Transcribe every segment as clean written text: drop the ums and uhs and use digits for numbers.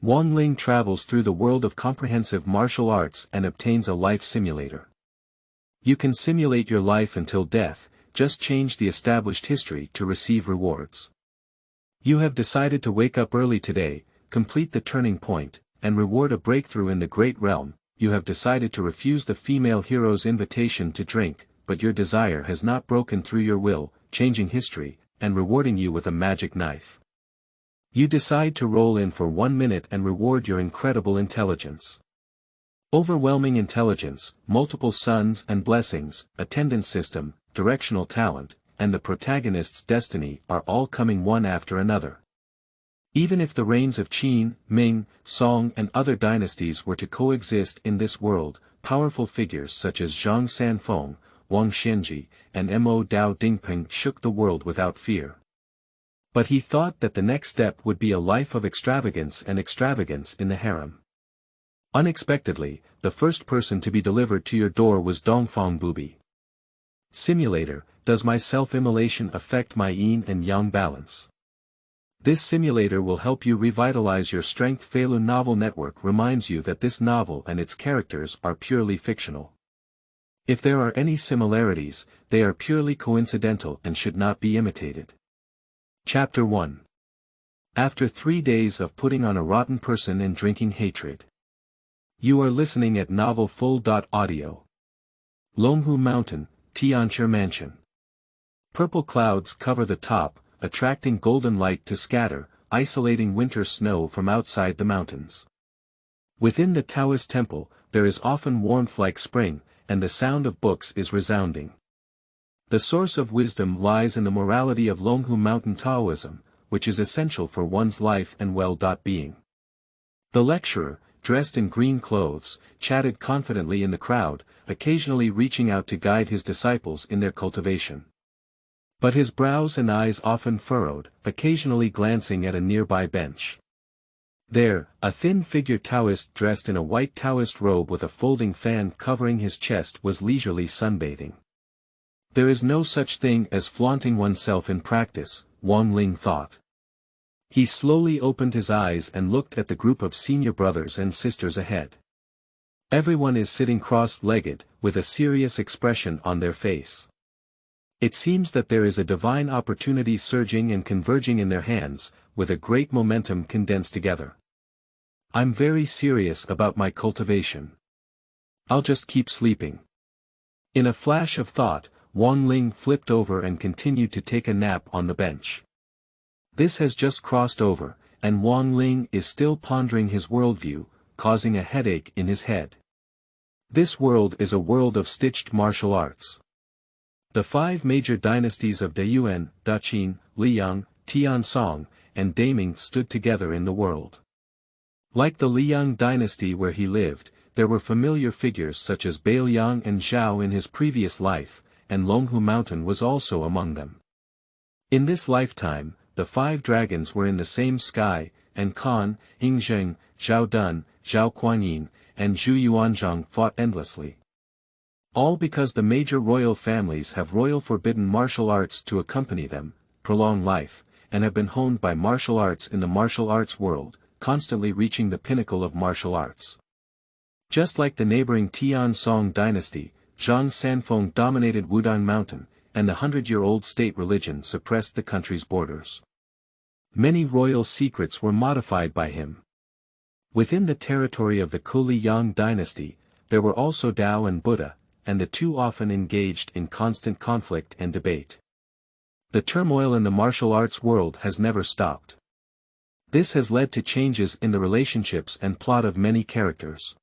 Wang Ling travels through the world of comprehensive martial arts and obtains a life simulator. You can simulate your life until death, just change the established history to receive rewards. You have decided to wake up early today, complete the turning point, and reward a breakthrough in the great realm. You have decided to refuse the female hero's invitation to drink, but your desire has not broken through your will, changing history, and rewarding you with a magic knife. You decide to roll in for 1 minute and reward your incredible intelligence. Overwhelming intelligence, multiple suns and blessings, attendance system, directional talent, and the protagonist's destiny are all coming one after another. Even if the reigns of Qin, Ming, Song and other dynasties were to coexist in this world, powerful figures such as Zhang Sanfeng, Wang Xianzhi, and Mo Dao Ding Peng shook the world without fear. But he thought that the next step would be a life of extravagance in the harem. Unexpectedly, the first person to be delivered to your door was Dongfang Bubai. Simulator, does my self-immolation affect my yin and yang balance? This simulator will help you revitalize your strengthFeilu novel network reminds you that this novel and its characters are purely fictional. If there are any similarities, they are purely coincidental and should not be imitated. Chapter 1. After 3 days of putting on a rotten person and drinking hatred. You are listening at Novel Full.audio. Longhu Mountain, Tianchi Mansion. Purple clouds cover the top, attracting golden light to scatter, isolating winter snow from outside the mountains. Within the Taoist temple, there is often warmth like spring, and the sound of books is resounding. The source of wisdom lies in the morality of Longhu Mountain Taoism, which is essential for one's life and well-being. The lecturer, dressed in green clothes, chatted confidently in the crowd, occasionally reaching out to guide his disciples in their cultivation. But his brows and eyes often furrowed, occasionally glancing at a nearby bench. There, a thin-figured Taoist dressed in a white Taoist robe with a folding fan covering his chest was leisurely sunbathing. There is no such thing as flaunting oneself in practice, Wang Ling thought. He slowly opened his eyes and looked at the group of senior brothers and sisters ahead. Everyone is sitting cross-legged, with a serious expression on their face. It seems that there is a divine opportunity surging and converging in their hands, with a great momentum condensed together. I'm very serious about my cultivation. I'll just keep sleeping. In a flash of thought, Wang Ling flipped over and continued to take a nap on the bench. This has just crossed over, and Wang Ling is still pondering his worldview, causing a headache in his head. This world is a world of stitched martial arts. The 5 major dynasties of Dayuan, Daqin, Liyang, Tiansong, and Daming stood together in the world. Like the Liyang dynasty where he lived, there were familiar figures such as Bailiang and Zhao in his previous life, and Longhu Mountain was also among them. In this lifetime, the 5 dragons were in the same sky, and Kan, Yingzheng, Zhao Dun, Zhao Kuanyin, and Zhu Yuanzhang fought endlessly. All because the major royal families have royal forbidden martial arts to accompany them, prolong life, and have been honed by martial arts in the martial arts world, constantly reaching the pinnacle of martial arts. Just like the neighboring Tiansong dynasty, Zhang Sanfeng dominated Wudang Mountain, and the 100-year-old state religion suppressed the country's borders. Many royal secrets were modified by him. Within the territory of the Kuliyang dynasty, there were also Tao and Buddha, and the two often engaged in constant conflict and debate. The turmoil in the martial arts world has never stopped. This has led to changes in the relationships and plot of many characters.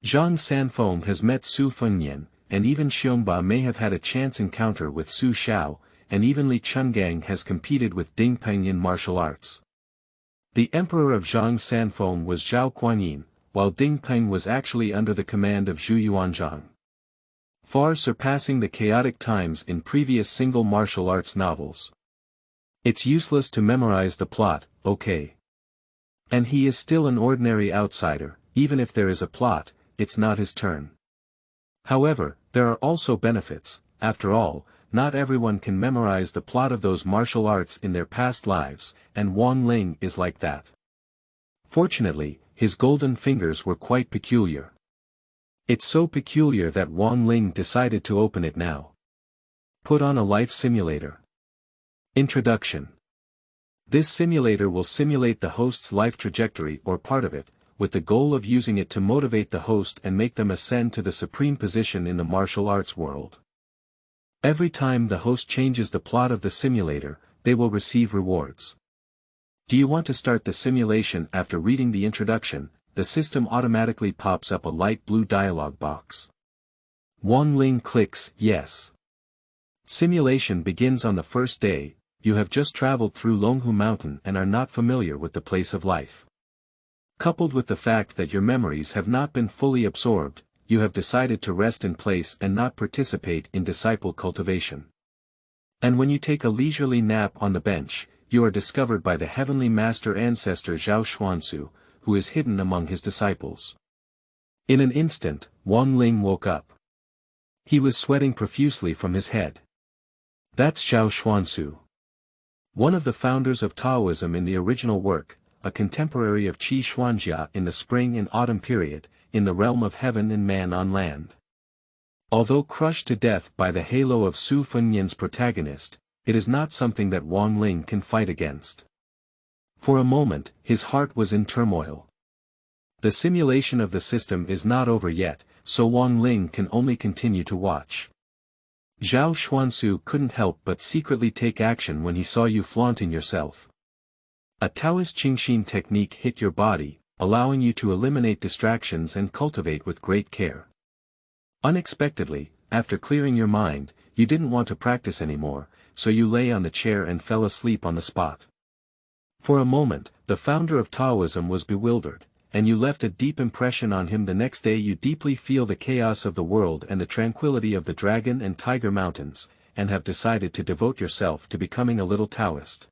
Zhang Sanfeng has met Su Fengnian, and even Xiongba may have had a chance encounter with Su Xiao, and even Li Chungang has competed with Ding Peng in martial arts. The emperor of Zhang Sanfeng was Zhao Kuanyin, while Ding Peng was actually under the command of Zhu Yuanzhang. Far surpassing the chaotic times in previous single martial arts novels. It's useless to memorize the plot, okay? And he is still an ordinary outsider, even if there is a plot, it's not his turn. However, there are also benefits. After all, not everyone can memorize the plot of those martial arts in their past lives, and Wang Ling is like that. Fortunately, his golden fingers were quite peculiar. It's so peculiar that Wang Ling decided to open it now. Put on a life simulator. Introduction. This simulator will simulate the host's life trajectory or part of it, with the goal of using it to motivate the host and make them ascend to the supreme position in the martial arts world. Every time the host changes the plot of the simulator, they will receive rewards. Do you want to start the simulation? After reading the introduction, the system automatically pops up a light blue dialog box. Wang Ling clicks yes. Simulation begins on the first day. You have just traveled through Longhu Mountain and are not familiar with the place of life. Coupled with the fact that your memories have not been fully absorbed, you have decided to rest in place and not participate in disciple cultivation. And when you take a leisurely nap on the bench, you are discovered by the heavenly master ancestor Zhao Xuansu, who is hidden among his disciples. In an instant, Wang Ling woke up. He was sweating profusely from his head. That's Zhao Xuansu, one of the founders of Taoism in the original work, a contemporary of Qi Xuanjia in the spring and autumn period, in the realm of heaven and man on land. Although crushed to death by the halo of Su Fengnian's protagonist, it is not something that Wang Ling can fight against. For a moment, his heart was in turmoil. The simulation of the system is not over yet, so Wang Ling can only continue to watch. Zhao Xuansu couldn't help but secretly take action when he saw you flaunting yourself. A Taoist Qingxin technique hit your body, allowing you to eliminate distractions and cultivate with great care. Unexpectedly, after clearing your mind, you didn't want to practice anymore, so you lay on the chair and fell asleep on the spot. For a moment, the founder of Taoism was bewildered, and you left a deep impression on him. The next day you deeply feel the chaos of the world and the tranquility of the Dragon and Tiger Mountains, and have decided to devote yourself to becoming a little Taoist.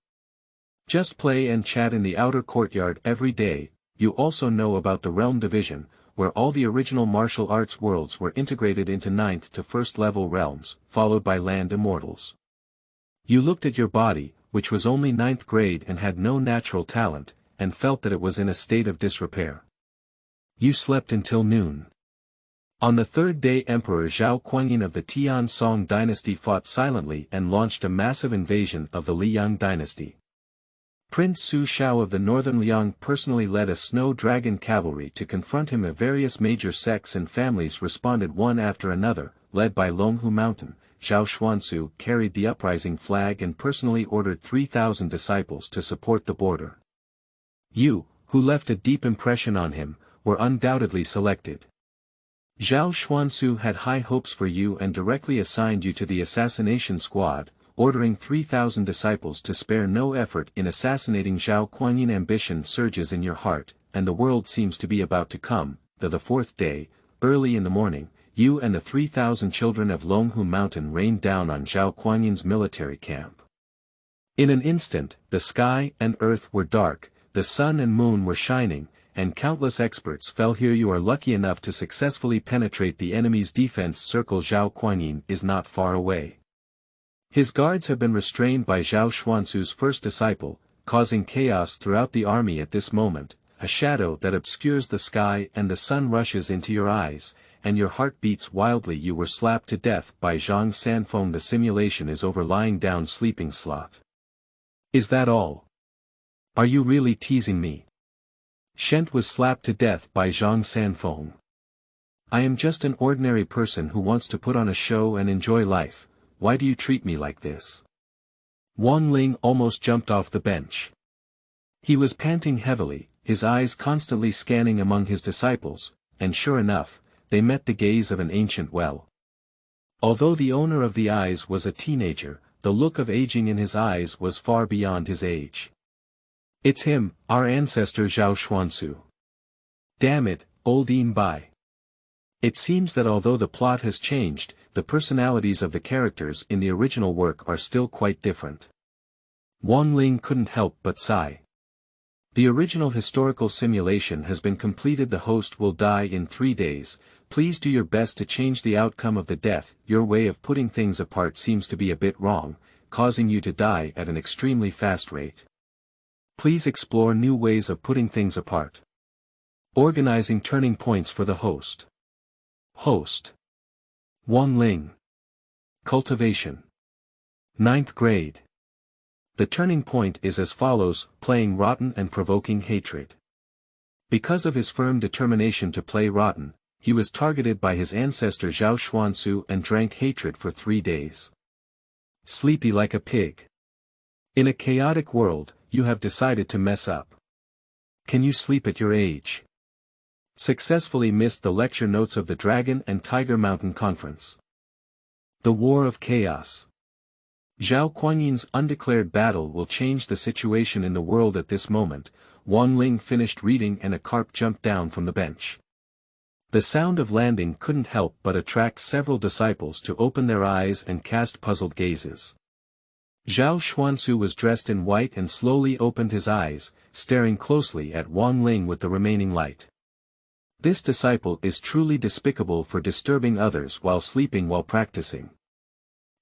Just play and chat in the outer courtyard every day. You also know about the realm division, where all the original martial arts worlds were integrated into 9th to 1st level realms, followed by land immortals. You looked at your body, which was only 9th grade and had no natural talent, and felt that it was in a state of disrepair. You slept until noon. On the third day Emperor Zhao Kuangyin of the Tian Song dynasty fought silently and launched a massive invasion of the Liang dynasty. Prince Su Shao of the northern Liang personally led a snow dragon cavalry to confront him. Various major sects and families responded one after another, led by Longhu Mountain. Zhao Xuansu carried the uprising flag and personally ordered 3,000 disciples to support the border. You, who left a deep impression on him, were undoubtedly selected. Zhao Xuansu had high hopes for you and directly assigned you to the assassination squad, ordering 3,000 disciples to spare no effort in assassinating Zhao Kuangyin. Ambition surges in your heart, and the world seems to be about to come. The fourth day, early in the morning, you and the 3,000 children of Longhu Mountain rained down on Zhao Kuangyin's military camp. In an instant, the sky and earth were dark, the sun and moon were shining, and countless experts fell here. You are lucky enough to successfully penetrate the enemy's defense circle. Zhao Kuangyin is not far away. His guards have been restrained by Zhao Xuansu's first disciple, causing chaos throughout the army at this moment. A shadow that obscures the sky and the sun rushes into your eyes, and your heart beats wildly. You were slapped to death by Zhang Sanfeng. The simulation is over. Lying down, sleeping slot. Is that all? Are you really teasing me? Shent was slapped to death by Zhang Sanfeng. I am just an ordinary person who wants to put on a show and enjoy life. Why do you treat me like this? Wang Ling almost jumped off the bench. He was panting heavily, his eyes constantly scanning among his disciples, and sure enough, they met the gaze of an ancient well. Although the owner of the eyes was a teenager, the look of aging in his eyes was far beyond his age. It's him, our ancestor Zhao Xuansu. Damn it, old Bai. It seems that although the plot has changed, the personalities of the characters in the original work are still quite different. Wang Ling couldn't help but sigh. The original historical simulation has been completed. The host will die in 3 days. Please do your best to change the outcome of the death. Your way of putting things apart seems to be a bit wrong, causing you to die at an extremely fast rate. Please explore new ways of putting things apart. Organizing turning points for the host. Host. Wang Ling. Cultivation. 9th grade. The turning point is as follows: playing rotten and provoking hatred. Because of his firm determination to play rotten, he was targeted by his ancestor Zhao Xuansu and drank hatred for 3 days. Sleepy like a pig. In a chaotic world, you have decided to mess up. Can you sleep at your age? Successfully missed the lecture notes of the Dragon and Tiger Mountain Conference. The War of Chaos. Zhao Kuanyin's undeclared battle will change the situation in the world at this moment. Wang Ling finished reading and a carp jumped down from the bench. The sound of landing couldn't help but attract several disciples to open their eyes and cast puzzled gazes. Zhao Xuansu was dressed in white and slowly opened his eyes, staring closely at Wang Ling with the remaining light. This disciple is truly despicable for disturbing others while sleeping while practicing.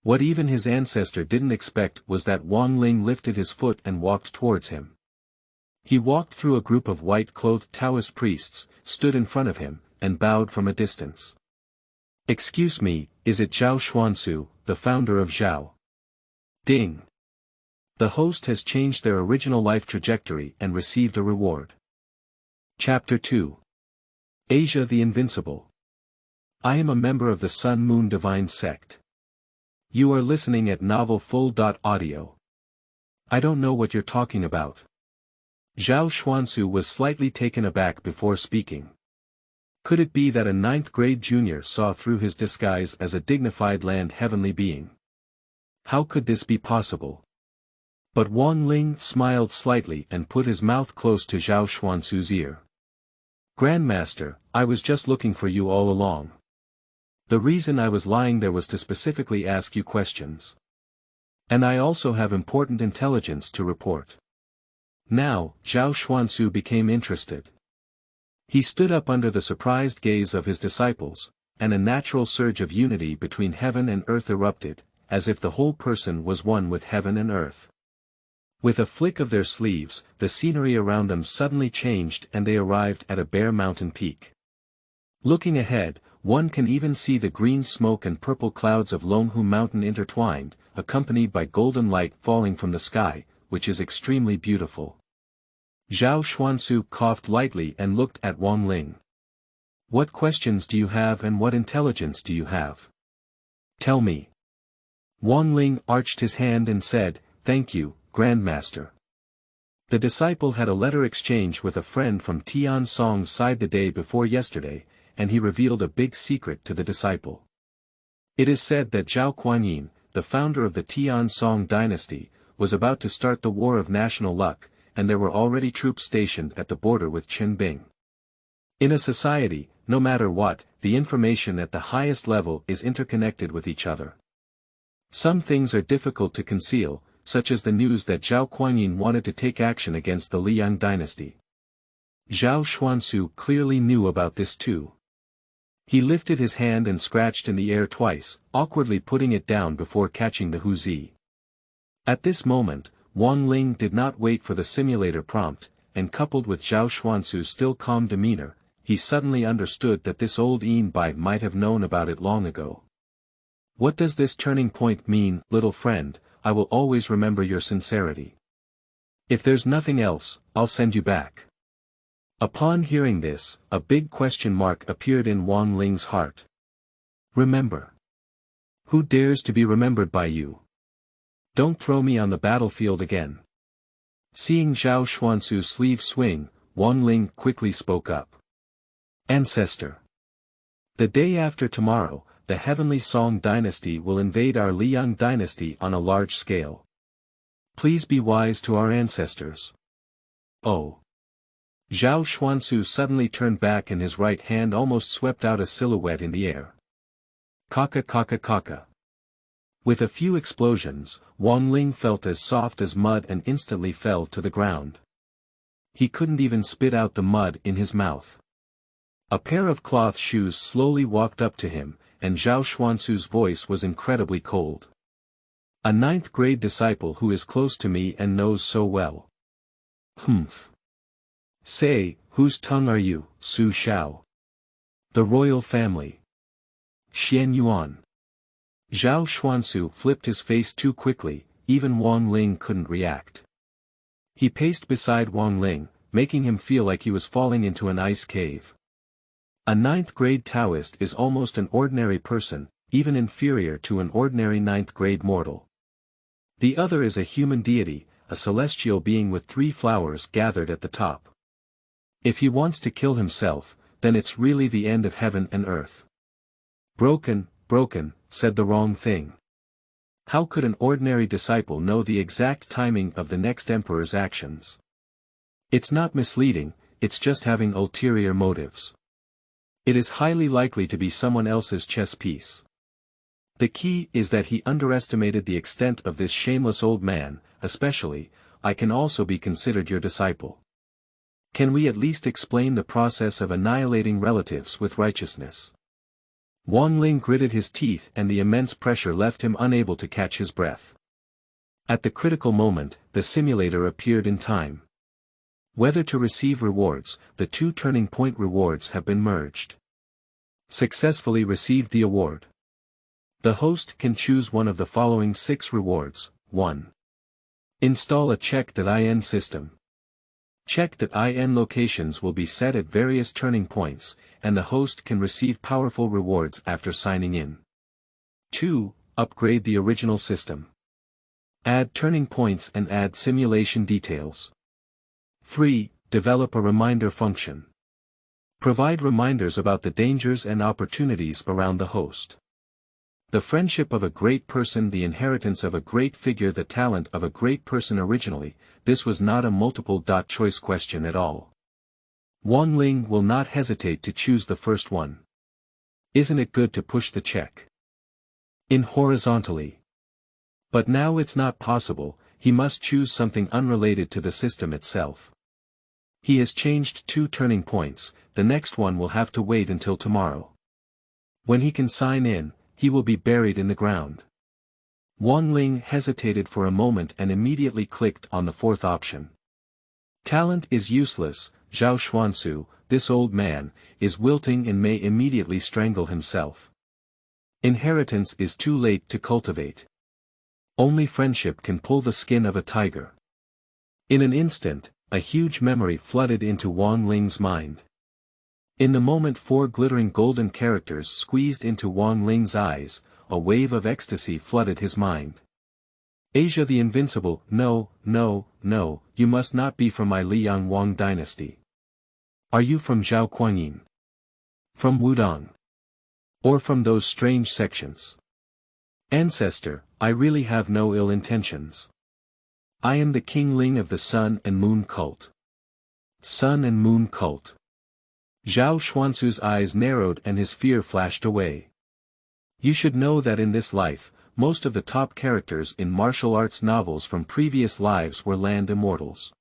What even his ancestor didn't expect was that Wang Ling lifted his foot and walked towards him. He walked through a group of white-clothed Taoist priests, stood in front of him, and bowed from a distance. "Excuse me, is it Zhao Xuansu, the founder of Zhao?" Ding. The host has changed their original life trajectory and received a reward. Chapter 2. Asia the Invincible. I am a member of the Sun Moon Divine Sect. You are listening at novelfull.audio. I don't know what you're talking about. Zhao Xuansu was slightly taken aback before speaking. Could it be that a 9th grade junior saw through his disguise as a dignified land heavenly being? How could this be possible? But Wang Ling smiled slightly and put his mouth close to Zhao Xuansu's ear. "Grandmaster, I was just looking for you all along. The reason I was lying there was to specifically ask you questions. And I also have important intelligence to report." Now, Zhao Xuansu became interested. He stood up under the surprised gaze of his disciples, and a natural surge of unity between heaven and earth erupted, as if the whole person was one with heaven and earth. With a flick of their sleeves, the scenery around them suddenly changed and they arrived at a bare mountain peak. Looking ahead, one can even see the green smoke and purple clouds of Longhu Mountain intertwined, accompanied by golden light falling from the sky, which is extremely beautiful. Zhao Xuansu coughed lightly and looked at Wang Ling. "What questions do you have and what intelligence do you have? Tell me." Wang Ling arched his hand and said, "Thank you, Grandmaster." The disciple had a letter exchange with a friend from Tian Song's side the day before yesterday, and he revealed a big secret to the disciple. It is said that Zhao Kuanyin, the founder of the Tian Song dynasty, was about to start the War of National Luck, and there were already troops stationed at the border with Qinbing. In a society, no matter what, the information at the highest level is interconnected with each other. Some things are difficult to conceal, such as the news that Zhao Kuanyin wanted to take action against the Liang dynasty. Zhao Xuansu clearly knew about this too. He lifted his hand and scratched in the air twice, awkwardly putting it down before catching the huzi. At this moment, Wang Ling did not wait for the simulator prompt, and coupled with Zhao Xuansu's still calm demeanor, he suddenly understood that this old Bai might have known about it long ago. "What does this turning point mean, little friend? I will always remember your sincerity. If there's nothing else, I'll send you back." Upon hearing this, a big question mark appeared in Wang Ling's heart. Remember. Who dares to be remembered by you? Don't throw me on the battlefield again. Seeing Zhao Xuansu's sleeve swing, Wang Ling quickly spoke up. "Ancestor. The day after tomorrow, the Heavenly Song dynasty will invade our Liang dynasty on a large scale. Please be wise to our ancestors." "Oh." Zhao Xuansu suddenly turned back and his right hand almost swept out a silhouette in the air. Kaka kaka kaka. With a few explosions, Wang Ling felt as soft as mud and instantly fell to the ground. He couldn't even spit out the mud in his mouth. A pair of cloth shoes slowly walked up to him, and Zhao Xuansu's voice was incredibly cold. "A 9th grade disciple who is close to me and knows so well. Humph. Say, whose tongue are you, Su Shao? The royal family. Xian Yuan. Zhao Xuansu flipped his face too quickly, even Wang Ling couldn't react. He paced beside Wang Ling, making him feel like he was falling into an ice cave. A 9th-grade Taoist is almost an ordinary person, even inferior to an ordinary 9th-grade mortal. The other is a human deity, a celestial being with 3 flowers gathered at the top. If he wants to kill himself, then it's really the end of heaven and earth. Broken, said the wrong thing. How could an ordinary disciple know the exact timing of the next emperor's actions? It's not misleading, it's just having ulterior motives. It is highly likely to be someone else's chess piece. The key is that he underestimated the extent of this shameless old man, especially, I can also be considered your disciple. Can we at least explain the process of annihilating relatives with righteousness? Wang Ling gritted his teeth and the immense pressure left him unable to catch his breath. At the critical moment, the simulator appeared in time. Whether to receive rewards, the 2 turning point rewards have been merged. Successfully received the award. The host can choose one of the following 6 rewards. 1. Install a check.in system. Check.in locations will be set at various turning points, and the host can receive powerful rewards after signing in. 2. Upgrade the original system. Add turning points and add simulation details. 3. Develop a reminder function. Provide reminders about the dangers and opportunities around the host. The friendship of a great person, the inheritance of a great figure, the talent of a great person. Originally, this was not a multiple-choice question at all. Wang Ling will not hesitate to choose the first one. Isn't it good to push the check in horizontally? But now it's not possible, he must choose something unrelated to the system itself. He has changed 2 turning points, the next one will have to wait until tomorrow. When he can sign in, he will be buried in the ground. Wang Ling hesitated for a moment and immediately clicked on the 4th option. Talent is useless, Zhao Xuansu, this old man, is wilting and may immediately strangle himself. Inheritance is too late to cultivate. Only friendship can pull the skin of a tiger. In an instant, a huge memory flooded into Wang Ling's mind. In the moment 4 glittering golden characters squeezed into Wang Ling's eyes, a wave of ecstasy flooded his mind. Asia the Invincible, no, you must not be from my Liang Wang dynasty. Are you from Zhao Kuangyin? From Wudong? Or from those strange sections? Ancestor, I really have no ill intentions. I am the King Ling of the Sun and Moon cult. Sun and Moon cult. Zhao Xuansu's eyes narrowed and his fear flashed away. You should know that in this life, most of the top characters in martial arts novels from previous lives were land immortals.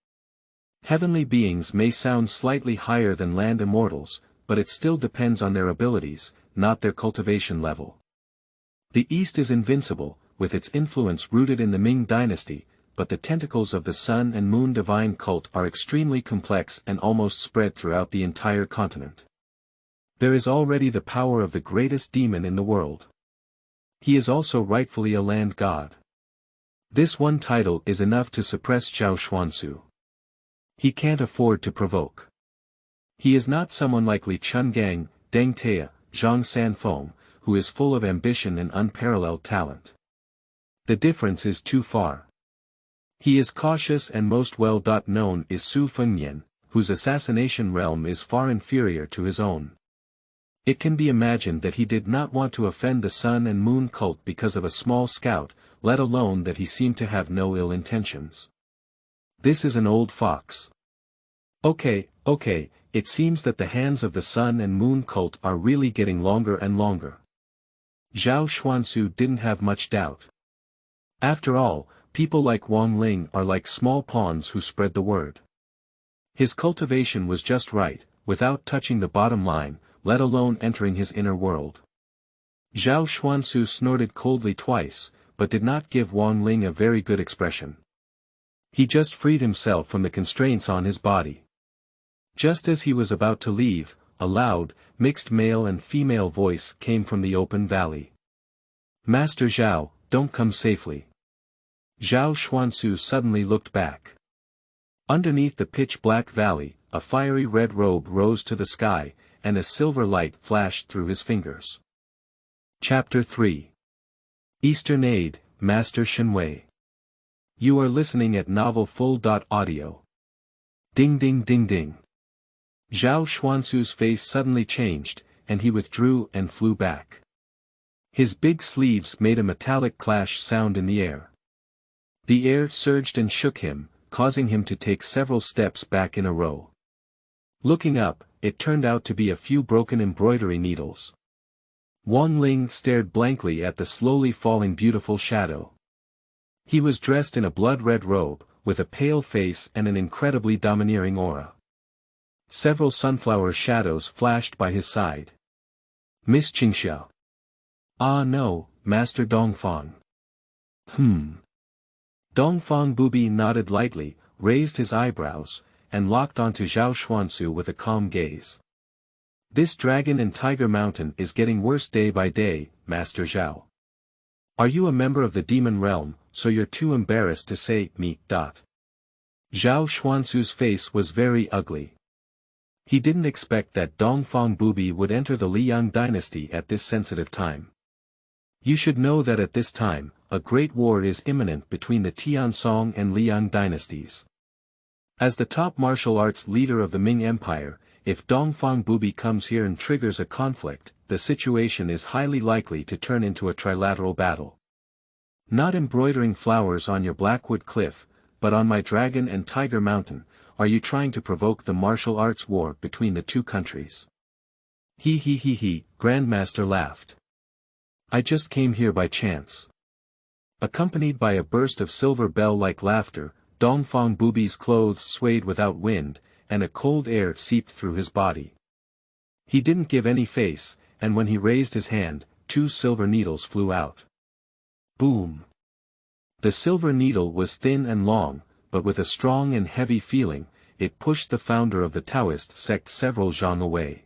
Heavenly beings may sound slightly higher than land immortals, but it still depends on their abilities, not their cultivation level. The East is invincible, with its influence rooted in the Ming dynasty, but the tentacles of the Sun and Moon divine cult are extremely complex and almost spread throughout the entire continent. There is already the power of the greatest demon in the world. He is also rightfully a land god. This one title is enough to suppress Zhao Xuansu. He can't afford to provoke. He is not someone like Li Chungang, Deng Tea, Zhang Sanfeng, who is full of ambition and unparalleled talent. The difference is too far. He is cautious and most well-known is Su Fengnian, whose assassination realm is far inferior to his own. It can be imagined that he did not want to offend the Sun and Moon cult because of a small scout, let alone that he seemed to have no ill intentions. This is an old fox. Okay, it seems that the hands of the Sun and Moon cult are really getting longer and longer. Zhao Xuansu didn't have much doubt. After all, people like Wang Ling are like small pawns who spread the word. His cultivation was just right, without touching the bottom line, let alone entering his inner world. Zhao Xuansu snorted coldly twice, but did not give Wang Ling a very good expression. He just freed himself from the constraints on his body. Just as he was about to leave, a loud, mixed male and female voice came from the open valley. Master Zhao, don't come safely. Zhao Xuansu suddenly looked back. Underneath the pitch-black valley, a fiery red robe rose to the sky, and a silver light flashed through his fingers. Chapter 3. Eastern Aid, Master Shenwei. You are listening at novelfull.audio. Ding ding ding ding. Zhao Xuansu's face suddenly changed, and he withdrew and flew back. His big sleeves made a metallic clash sound in the air. The air surged and shook him, causing him to take several steps back in a row. Looking up, it turned out to be a few broken embroidery needles. Wang Ling stared blankly at the slowly falling beautiful shadow. He was dressed in a blood-red robe, with a pale face and an incredibly domineering aura. Several sunflower shadows flashed by his side. Miss Qingxiao. Ah no, Master Dongfang. Dongfang Bubai nodded lightly, raised his eyebrows, and locked onto Zhao Xuansu with a calm gaze. This dragon and tiger mountain is getting worse day by day, Master Zhao. Are you a member of the demon realm, so you're too embarrassed to say me? Zhao Xuansu's face was very ugly. He didn't expect that Dongfang Bubai would enter the Liang dynasty at this sensitive time. You should know that at this time, a great war is imminent between the Tiansong and Liang dynasties. As the top martial arts leader of the Ming Empire, if Dongfang Bubai comes here and triggers a conflict, the situation is highly likely to turn into a trilateral battle. Not embroidering flowers on your Blackwood Cliff, but on my Dragon and Tiger Mountain, are you trying to provoke the martial arts war between the two countries? He, Grandmaster laughed. I just came here by chance. Accompanied by a burst of silver bell-like laughter, Dongfang Bubai's clothes swayed without wind, and a cold air seeped through his body. He didn't give any face, and when he raised his hand, 2 silver needles flew out. Boom! The silver needle was thin and long, but with a strong and heavy feeling, it pushed the founder of the Taoist sect several zhang away.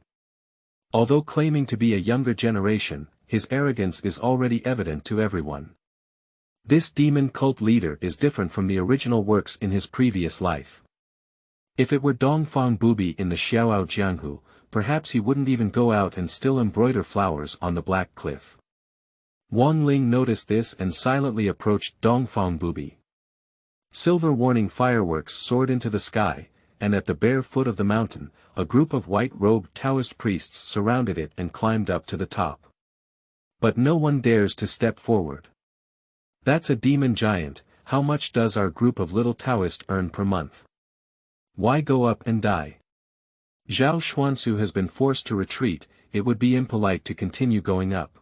Although claiming to be a younger generation, his arrogance is already evident to everyone. This demon cult leader is different from the original works in his previous life. If it were Dongfang Bubai in the Xiaoao Jianghu, perhaps he wouldn't even go out and still embroider flowers on the Black Cliff. Wang Ling noticed this and silently approached Dongfang Bubai. Silver warning fireworks soared into the sky, and at the bare foot of the mountain, a group of white-robed Taoist priests surrounded it and climbed up to the top. But no one dares to step forward. That's a demon giant. How much does our group of little Taoists earn per month? Why go up and die? Zhao Xuansu has been forced to retreat, it would be impolite to continue going up.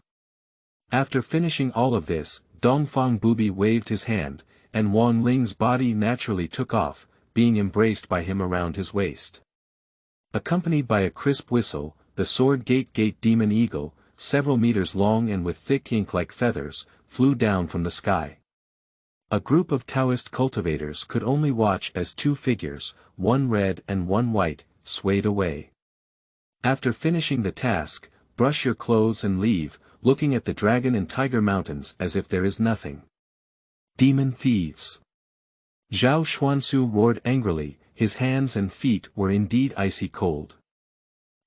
After finishing all of this, Dongfang Bubai waved his hand, and Wang Ling's body naturally took off, being embraced by him around his waist. Accompanied by a crisp whistle, the sword gate demon eagle, several meters long and with thick ink-like feathers, flew down from the sky. A group of Taoist cultivators could only watch as 2 figures, one red and one white, swayed away. After finishing the task, brush your clothes and leave, looking at the Dragon and Tiger Mountains as if there is nothing. Demon thieves! Zhao Xuansu roared angrily, his hands and feet were indeed icy cold.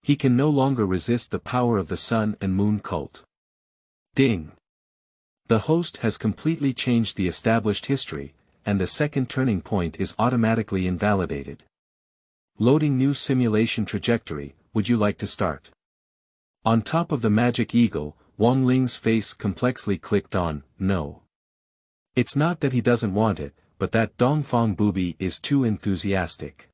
He can no longer resist the power of the sun and moon cult. Ding! The host has completely changed the established history, and the second turning point is automatically invalidated. Loading new simulation trajectory, would you like to start? On top of the magic eagle, Wang Ling's face complexly clicked on, no. It's not that he doesn't want it, but that Dongfang Bubai is too enthusiastic.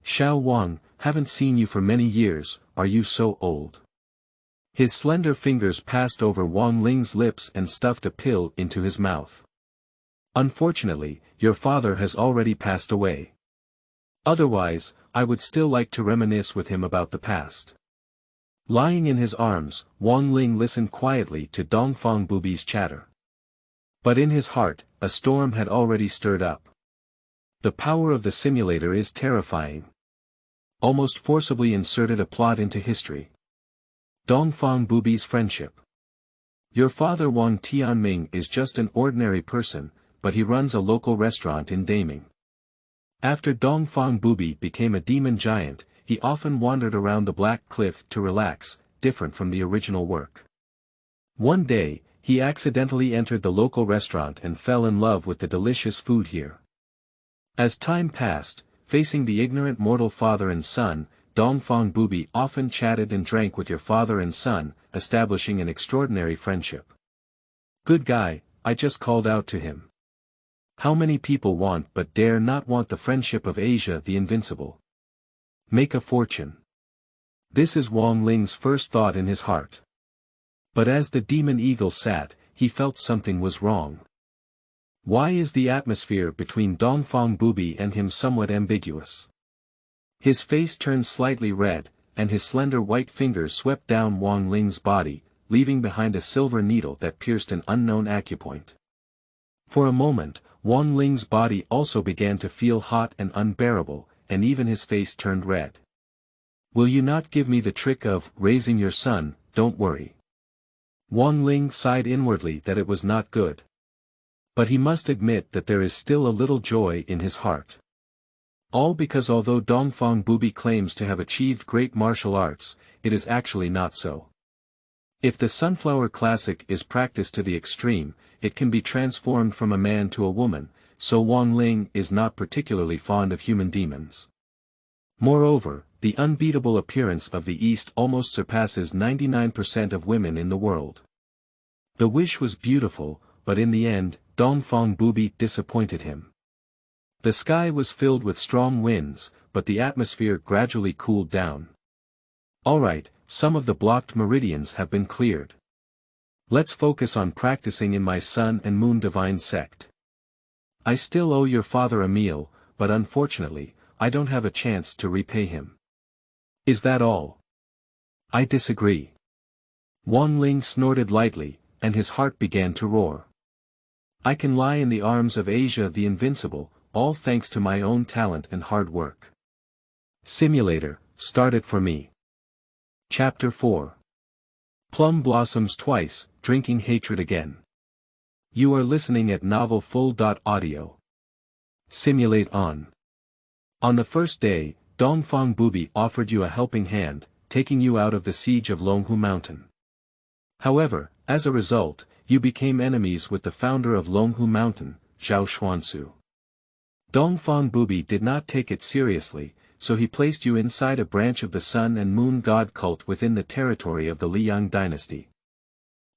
Xiao Wang, haven't seen you for many years, are you so old? His slender fingers passed over Wang Ling's lips and stuffed a pill into his mouth. Unfortunately, your father has already passed away. Otherwise, I would still like to reminisce with him about the past. Lying in his arms, Wang Ling listened quietly to Dongfang Bubai's chatter. But in his heart, a storm had already stirred up. The power of the simulator is terrifying. Almost forcibly inserted a plot into history. Dongfang Bubai's friendship. Your father Wang Tianming is just an ordinary person, but he runs a local restaurant in Daming. After Dongfang Bubai became a demon giant, he often wandered around the Black Cliff to relax, different from the original work. One day, he accidentally entered the local restaurant and fell in love with the delicious food here. As time passed, facing the ignorant mortal father and son, Dongfang Bubai often chatted and drank with your father and son, establishing an extraordinary friendship. Good guy, I just called out to him. How many people want but dare not want the friendship of Asia the Invincible? Make a fortune. This is Wang Ling's first thought in his heart. But as the demon eagle sat, he felt something was wrong. Why is the atmosphere between Dongfang Bubai and him somewhat ambiguous? His face turned slightly red, and his slender white fingers swept down Wang Ling's body, leaving behind a silver needle that pierced an unknown acupoint. For a moment, Wang Ling's body also began to feel hot and unbearable, and even his face turned red. Will you not give me the trick of raising your son? Don't worry. Wang Ling sighed inwardly that it was not good. But he must admit that there is still a little joy in his heart. All because although Dongfang Bubai claims to have achieved great martial arts, it is actually not so. If the Sunflower Classic is practiced to the extreme, it can be transformed from a man to a woman, so Wang Ling is not particularly fond of human demons. Moreover, the unbeatable appearance of the East almost surpasses 99% of women in the world. The wish was beautiful, but in the end, Dongfang Bubai disappointed him. The sky was filled with strong winds, but the atmosphere gradually cooled down. Alright, some of the blocked meridians have been cleared. Let's focus on practicing in my Sun and Moon Divine Sect. I still owe your father a meal, but unfortunately, I don't have a chance to repay him. Is that all? I disagree. Wang Ling snorted lightly, and his heart began to roar. I can lie in the arms of Asia the Invincible, all thanks to my own talent and hard work. Simulator, start it for me. Chapter 4. Plum blossoms twice, drinking hatred again. You are listening at novelfull.audio. Simulate on. On the first day, Dongfang Bubai offered you a helping hand, taking you out of the siege of Longhu Mountain. However, as a result, you became enemies with the founder of Longhu Mountain, Zhao Xuansu. Dongfang Bubai did not take it seriously, so he placed you inside a branch of the Sun and Moon God cult within the territory of the Liang dynasty.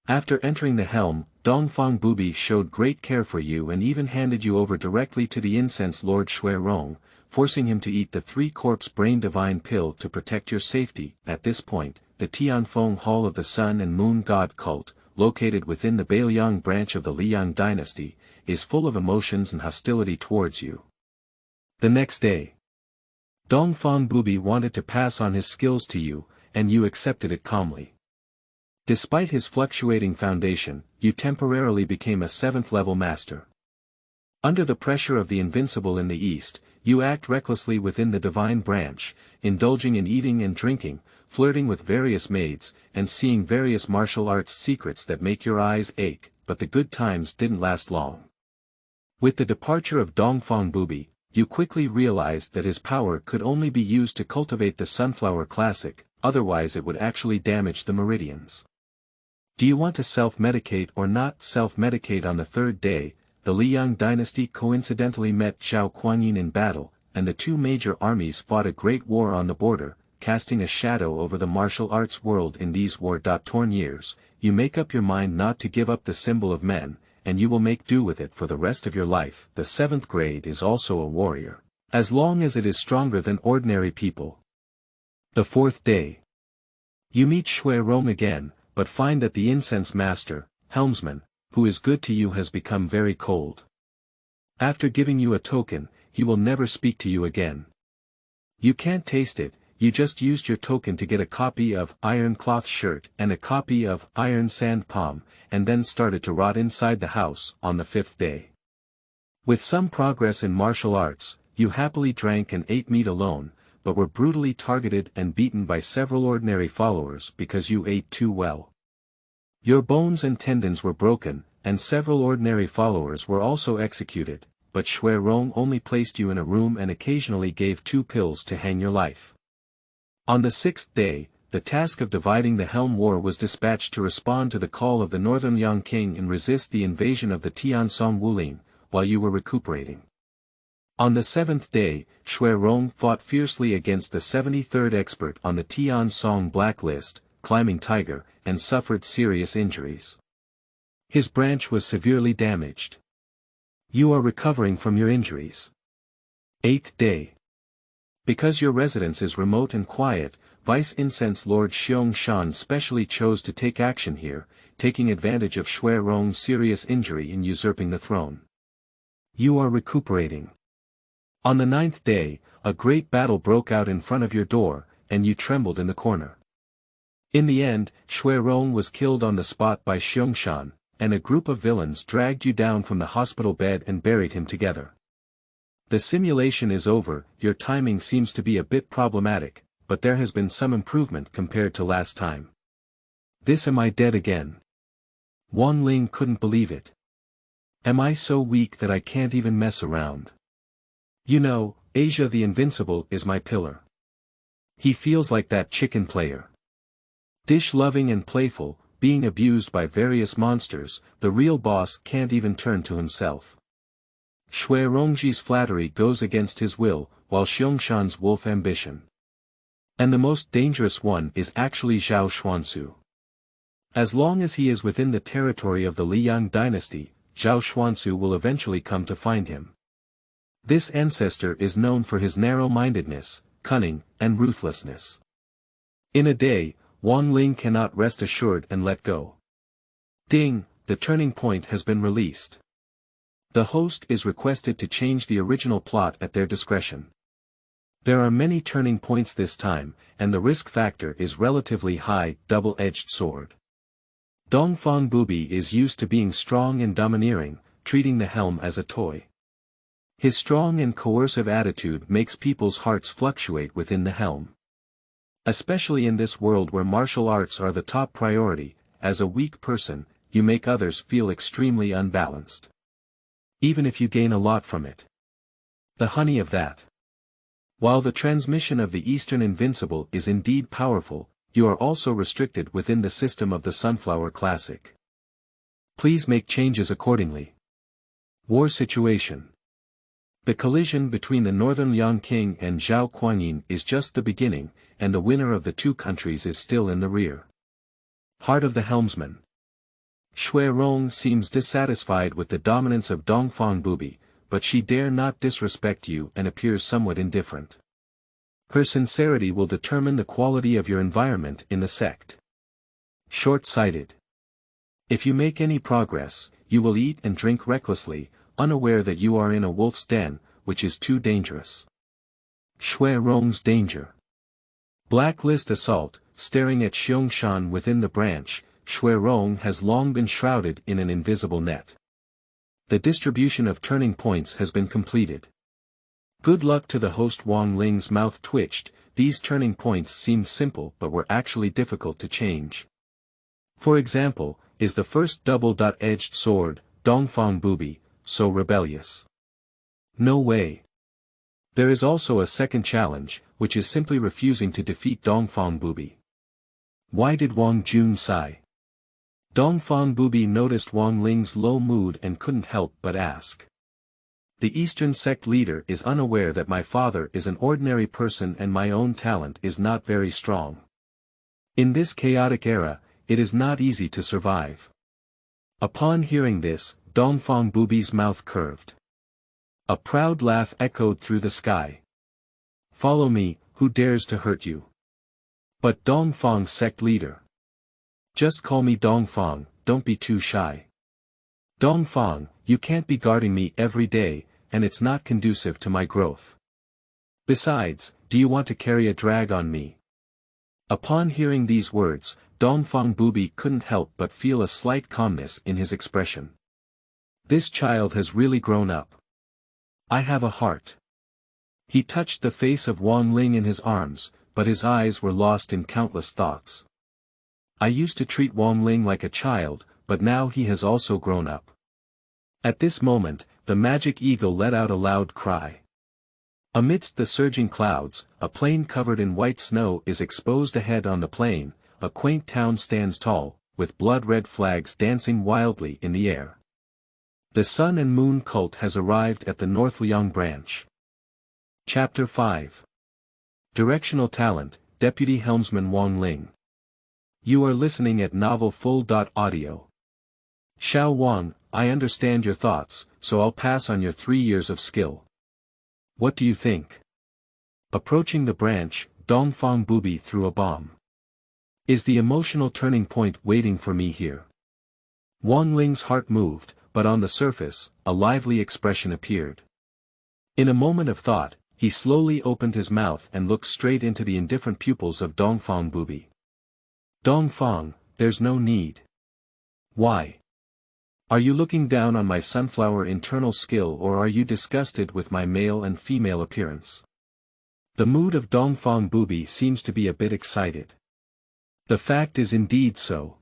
After entering the helm, Dongfang Bubai showed great care for you and even handed you over directly to the incense lord Shui Rong, forcing him to eat the 3-corpse brain divine pill to protect your safety. At this point, the Tianfeng Hall of the Sun and Moon God cult, located within the Bailiang branch of the Liang dynasty, is full of emotions and hostility towards you. The next day, Dongfang Bubai wanted to pass on his skills to you, and you accepted it calmly. Despite his fluctuating foundation, you temporarily became a 7th-level master. Under the pressure of the Invincible in the East, you act recklessly within the divine branch, indulging in eating and drinking, flirting with various maids, and seeing various martial arts secrets that make your eyes ache, but the good times didn't last long. With the departure of Dongfang Bubai, you quickly realized that his power could only be used to cultivate the Sunflower Classic, otherwise it would actually damage the meridians. Do you want to self-medicate or not self-medicate? On the third day, the Liang dynasty coincidentally met Zhao Kuanyin in battle, and the two major armies fought a great war on the border, casting a shadow over the martial arts world in these war-torn years. You make up your mind not to give up the symbol of men, and you will make do with it for the rest of your life. The 7th grade is also a warrior, as long as it is stronger than ordinary people. The 4th day. You meet Shui Rong again, but find that the incense master, Helmsman, who is good to you has become very cold. After giving you a token, he will never speak to you again. You can't taste it, you just used your token to get a copy of Iron Cloth Shirt and a copy of Iron Sand Palm, and then started to rot inside the house. On the 5th day, With some progress in martial arts, you happily drank and ate meat alone, but were brutally targeted and beaten by several ordinary followers because you ate too well. Your bones and tendons were broken, and several ordinary followers were also executed, but Shui Rong only placed you in a room and occasionally gave 2 pills to hang your life. On the 6th day, the task of dividing the Helm War was dispatched to respond to the call of the Northern Yang King and resist the invasion of the Tiansong Wuling, while you were recuperating. On the 7th day, Shui Rong fought fiercely against the 73rd expert on the Tiansong blacklist, Climbing Tiger, and suffered serious injuries. His branch was severely damaged. You are recovering from your injuries. 8th day. Because your residence is remote and quiet, Vice Incense Lord Xiong Shan specially chose to take action here, taking advantage of Shui Rong's serious injury in usurping the throne. You are recuperating. On the 9th day, a great battle broke out in front of your door, and you trembled in the corner. In the end, Shui Rong was killed on the spot by Xiong Shan, and a group of villains dragged you down from the hospital bed and buried him together. The simulation is over. Your timing seems to be a bit problematic, but there has been some improvement compared to last time. This am I dead again? Wang Ling couldn't believe it. Am I so weak that I can't even mess around? You know, Asia the Invincible is my pillar. He feels like that chicken player. Dish-loving and playful, being abused by various monsters, the real boss can't even turn to himself. Shui Rongji's flattery goes against his will, while Xiong-shan's wolf ambition. And the most dangerous one is actually Zhao Xuansu. As long as he is within the territory of the Liang dynasty, Zhao Xuansu will eventually come to find him. This ancestor is known for his narrow-mindedness, cunning, and ruthlessness. In a day, Wang Ling cannot rest assured and let go. Ding, the turning point has been released. The host is requested to change the original plot at their discretion. There are many turning points this time, and the risk factor is relatively high. Double-edged sword. Dongfang Bubai is used to being strong and domineering, treating the helm as a toy. His strong and coercive attitude makes people's hearts fluctuate within the helm. Especially in this world where martial arts are the top priority, as a weak person, you make others feel extremely unbalanced. Even if you gain a lot from it. The honey of that. While the transmission of the Eastern Invincible is indeed powerful, you are also restricted within the system of the Sunflower Classic. Please make changes accordingly. War situation. The collision between the Northern Yang King and Zhao Kuanyin is just the beginning, and the winner of the 2 countries is still in the rear. Heart of the Helmsman. Shui Rong seems dissatisfied with the dominance of Dongfang Bubai, but she dare not disrespect you and appears somewhat indifferent. Her sincerity will determine the quality of your environment in the sect. Short-sighted. If you make any progress, you will eat and drink recklessly, unaware that you are in a wolf's den, which is too dangerous. Shui Rong's danger. Blacklist assault. Staring at Xiong Shan within the branch, Shui Rong has long been shrouded in an invisible net. The distribution of turning points has been completed. Good luck to the host. Wang Ling's mouth twitched. These turning points seemed simple but were actually difficult to change. For example, is the first double-edged sword, Dongfang Bubai, so rebellious? No way. There is also a second challenge, which is simply refusing to defeat Dongfang Bubai. Why did Wang Jun sigh? Dongfang Bubai noticed Wang Ling's low mood and couldn't help but ask. The Eastern sect leader is unaware that my father is an ordinary person and my own talent is not very strong. In this chaotic era, it is not easy to survive. Upon hearing this, Dongfang Bubai's mouth curved. A proud laugh echoed through the sky. Follow me, who dares to hurt you? But Dongfang sect leader. Just call me Dongfang, don't be too shy. Dongfang, you can't be guarding me every day, and it's not conducive to my growth. Besides, do you want to carry a drag on me? Upon hearing these words, Dongfang Bubai couldn't help but feel a slight calmness in his expression. This child has really grown up. I have a heart. He touched the face of Wang Ling in his arms, but his eyes were lost in countless thoughts. I used to treat Wang Ling like a child, but now he has also grown up. At this moment, the magic eagle let out a loud cry. Amidst the surging clouds, a plain covered in white snow is exposed ahead on the plain. A quaint town stands tall, with blood-red flags dancing wildly in the air. The Sun and Moon cult has arrived at the North Liang branch. Chapter 5. Directional Talent, Deputy Helmsman Wang Ling. You are listening at novelfull.audio. Xiao Wang, I understand your thoughts, so I'll pass on your 3 years of skill. What do you think? Approaching the branch, Dongfang Bubai threw a bomb. Is the emotional turning point waiting for me here? Wang Ling's heart moved, but on the surface, a lively expression appeared. In a moment of thought, he slowly opened his mouth and looked straight into the indifferent pupils of Dongfang Bubai. Dongfang, there's no need. Why? Are you looking down on my sunflower internal skill, or are you disgusted with my male and female appearance? The mood of Dongfang Bubai seems to be a bit excited. The fact is indeed so.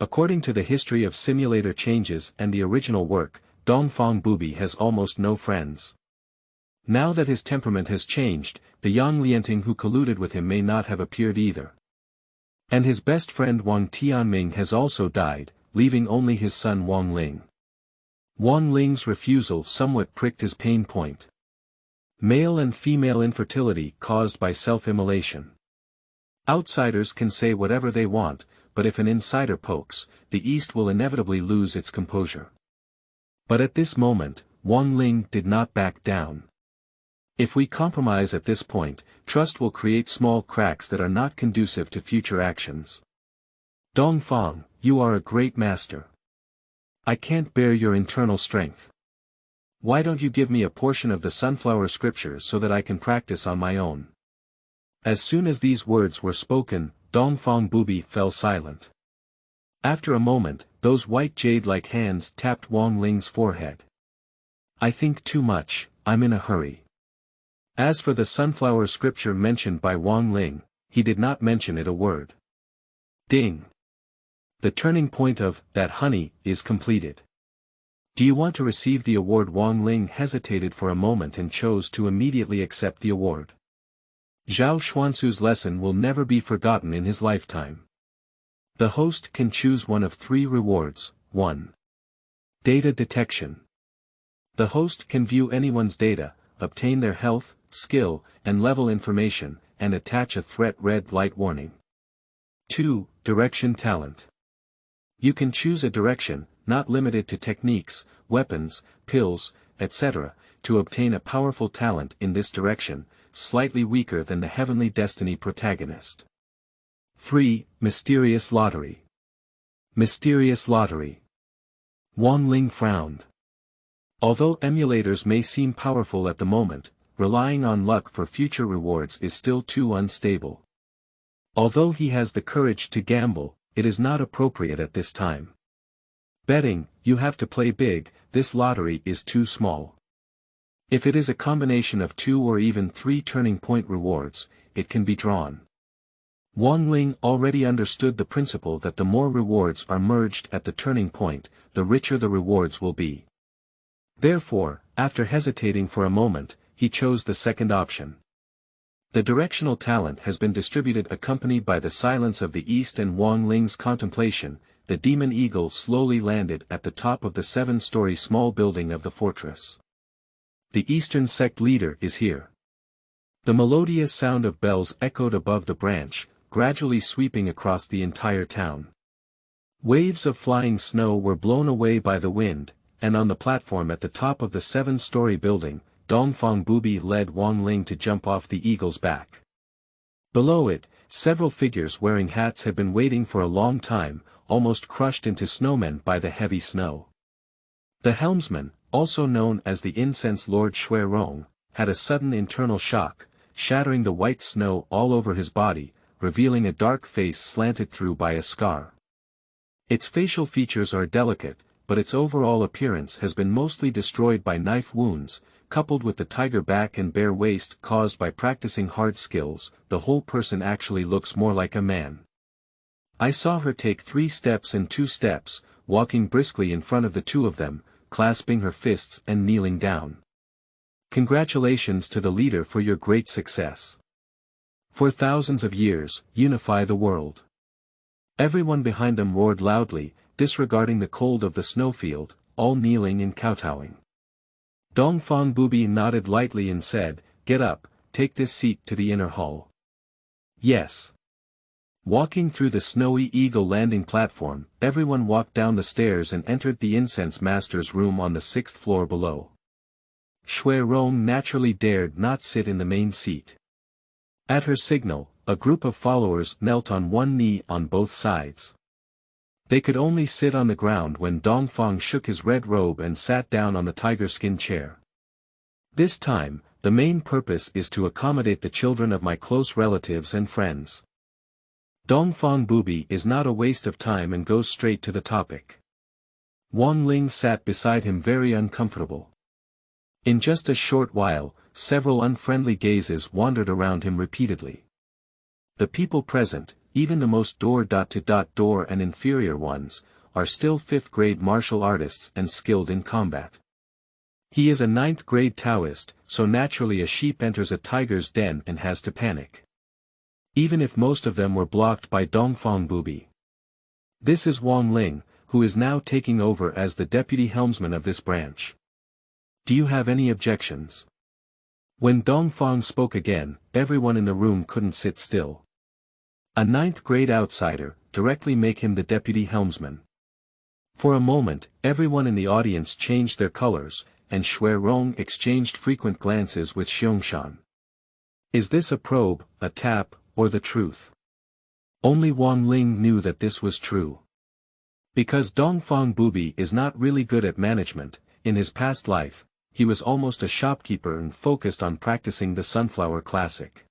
According to the history of simulator changes and the original work, Dongfang Bubai has almost no friends. Now that his temperament has changed, the young Lianting who colluded with him may not have appeared either. And his best friend Wang Tianming has also died, leaving only his son Wang Ling. Wang Ling's refusal somewhat pricked his pain point. Male and female infertility caused by self-immolation. Outsiders can say whatever they want, but if an insider pokes, the East will inevitably lose its composure. But at this moment, Wang Ling did not back down. If we compromise at this point, trust will create small cracks that are not conducive to future actions. Dongfang, you are a great master. I can't bear your internal strength. Why don't you give me a portion of the sunflower scriptures so that I can practice on my own? As soon as these words were spoken, Dongfang Bubai fell silent. After a moment, those white jade-like hands tapped Wang Ling's forehead. I think too much, I'm in a hurry. As for the sunflower scripture mentioned by Wang Ling, he did not mention it a word. Ding. The turning point of that honey is completed. Do you want to receive the award? Wang Ling hesitated for a moment and chose to immediately accept the award. Zhao Xuansu's lesson will never be forgotten in his lifetime. The host can choose one of 3 rewards. 1. Data detection. The host can view anyone's data, obtain their health, skill, and level information, and attach a threat red light warning. 2. Direction talent. You can choose a direction, not limited to techniques, weapons, pills, etc., to obtain a powerful talent in this direction, slightly weaker than the heavenly destiny protagonist. 3. Mysterious lottery. Mysterious lottery. Wang Ling frowned. Although emulators may seem powerful at the moment, relying on luck for future rewards is still too unstable. Although he has the courage to gamble, it is not appropriate at this time. Betting, you have to play big, this lottery is too small. If it is a combination of 2 or even 3 turning point rewards, it can be drawn. Wang Ling already understood the principle that the more rewards are merged at the turning point, the richer the rewards will be. Therefore, after hesitating for a moment, he chose the second option. The directional talent has been distributed accompanied by the silence of the East and Wang Ling's contemplation. The demon eagle slowly landed at the top of the 7-story small building of the fortress. The Eastern Sect leader is here. The melodious sound of bells echoed above the branch, gradually sweeping across the entire town. Waves of flying snow were blown away by the wind, and on the platform at the top of the 7-story building, Dongfang Bubai led Wang Ling to jump off the eagle's back. Below it, several figures wearing hats had been waiting for a long time, almost crushed into snowmen by the heavy snow. The helmsman, also known as the incense lord Shui Rong, had a sudden internal shock, shattering the white snow all over his body, revealing a dark face slanted through by a scar. Its facial features are delicate, but its overall appearance has been mostly destroyed by knife wounds, coupled with the tiger back and bare waist caused by practicing hard skills, the whole person actually looks more like a man. I saw her take 3 steps and 2 steps, walking briskly in front of the two of them, clasping her fists and kneeling down. Congratulations to the leader for your great success. For thousands of years, unify the world. Everyone behind them roared loudly, disregarding the cold of the snowfield, all kneeling and kowtowing. Dongfang Bubai nodded lightly and said, "Get up, take this seat to the inner hall." Yes. Walking through the snowy eagle landing platform, everyone walked down the stairs and entered the incense master's room on the 6th floor below. Shui Rong naturally dared not sit in the main seat. At her signal, a group of followers knelt on one knee on both sides. They could only sit on the ground when Dongfang shook his red robe and sat down on the tiger skin chair. This time, the main purpose is to accommodate the children of my close relatives and friends. Dongfang Bubai is not a waste of time and goes straight to the topic. Wang Ling sat beside him very uncomfortable. In just a short while, several unfriendly gazes wandered around him repeatedly. The people present, even the most door and inferior ones, are still 5th grade martial artists and skilled in combat. He is a 9th grade Taoist, so naturally a sheep enters a tiger's den and has to panic. Even if most of them were blocked by Dongfang Bubai. This is Wang Ling, who is now taking over as the deputy helmsman of this branch. Do you have any objections? When Dongfang spoke again, everyone in the room couldn't sit still. A 9th grade outsider, directly make him the deputy helmsman. For a moment, everyone in the audience changed their colors, and Shui Rong exchanged frequent glances with Xiangshan. Is this a probe, a tap, or the truth? Only Wang Ling knew that this was true. Because Dongfang Bubai is not really good at management, in his past life, he was almost a shopkeeper and focused on practicing the Sunflower Classic.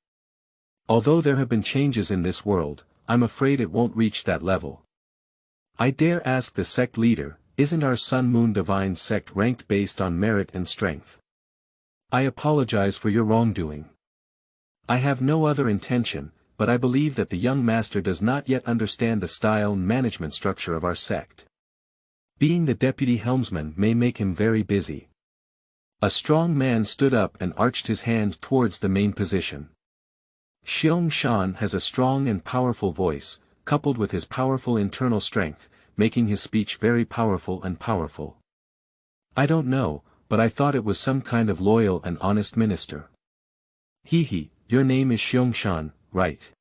Although there have been changes in this world, I'm afraid it won't reach that level. I dare ask the sect leader, isn't our Sun Moon Divine sect ranked based on merit and strength? I apologize for your wrongdoing. I have no other intention, but I believe that the young master does not yet understand the style and management structure of our sect. Being the deputy helmsman may make him very busy. A strong man stood up and arched his hand towards the main position. Xiangshan has a strong and powerful voice, coupled with his powerful internal strength, making his speech very powerful and powerful. I don't know, but I thought it was some kind of loyal and honest minister. He, your name is Xiangshan, right?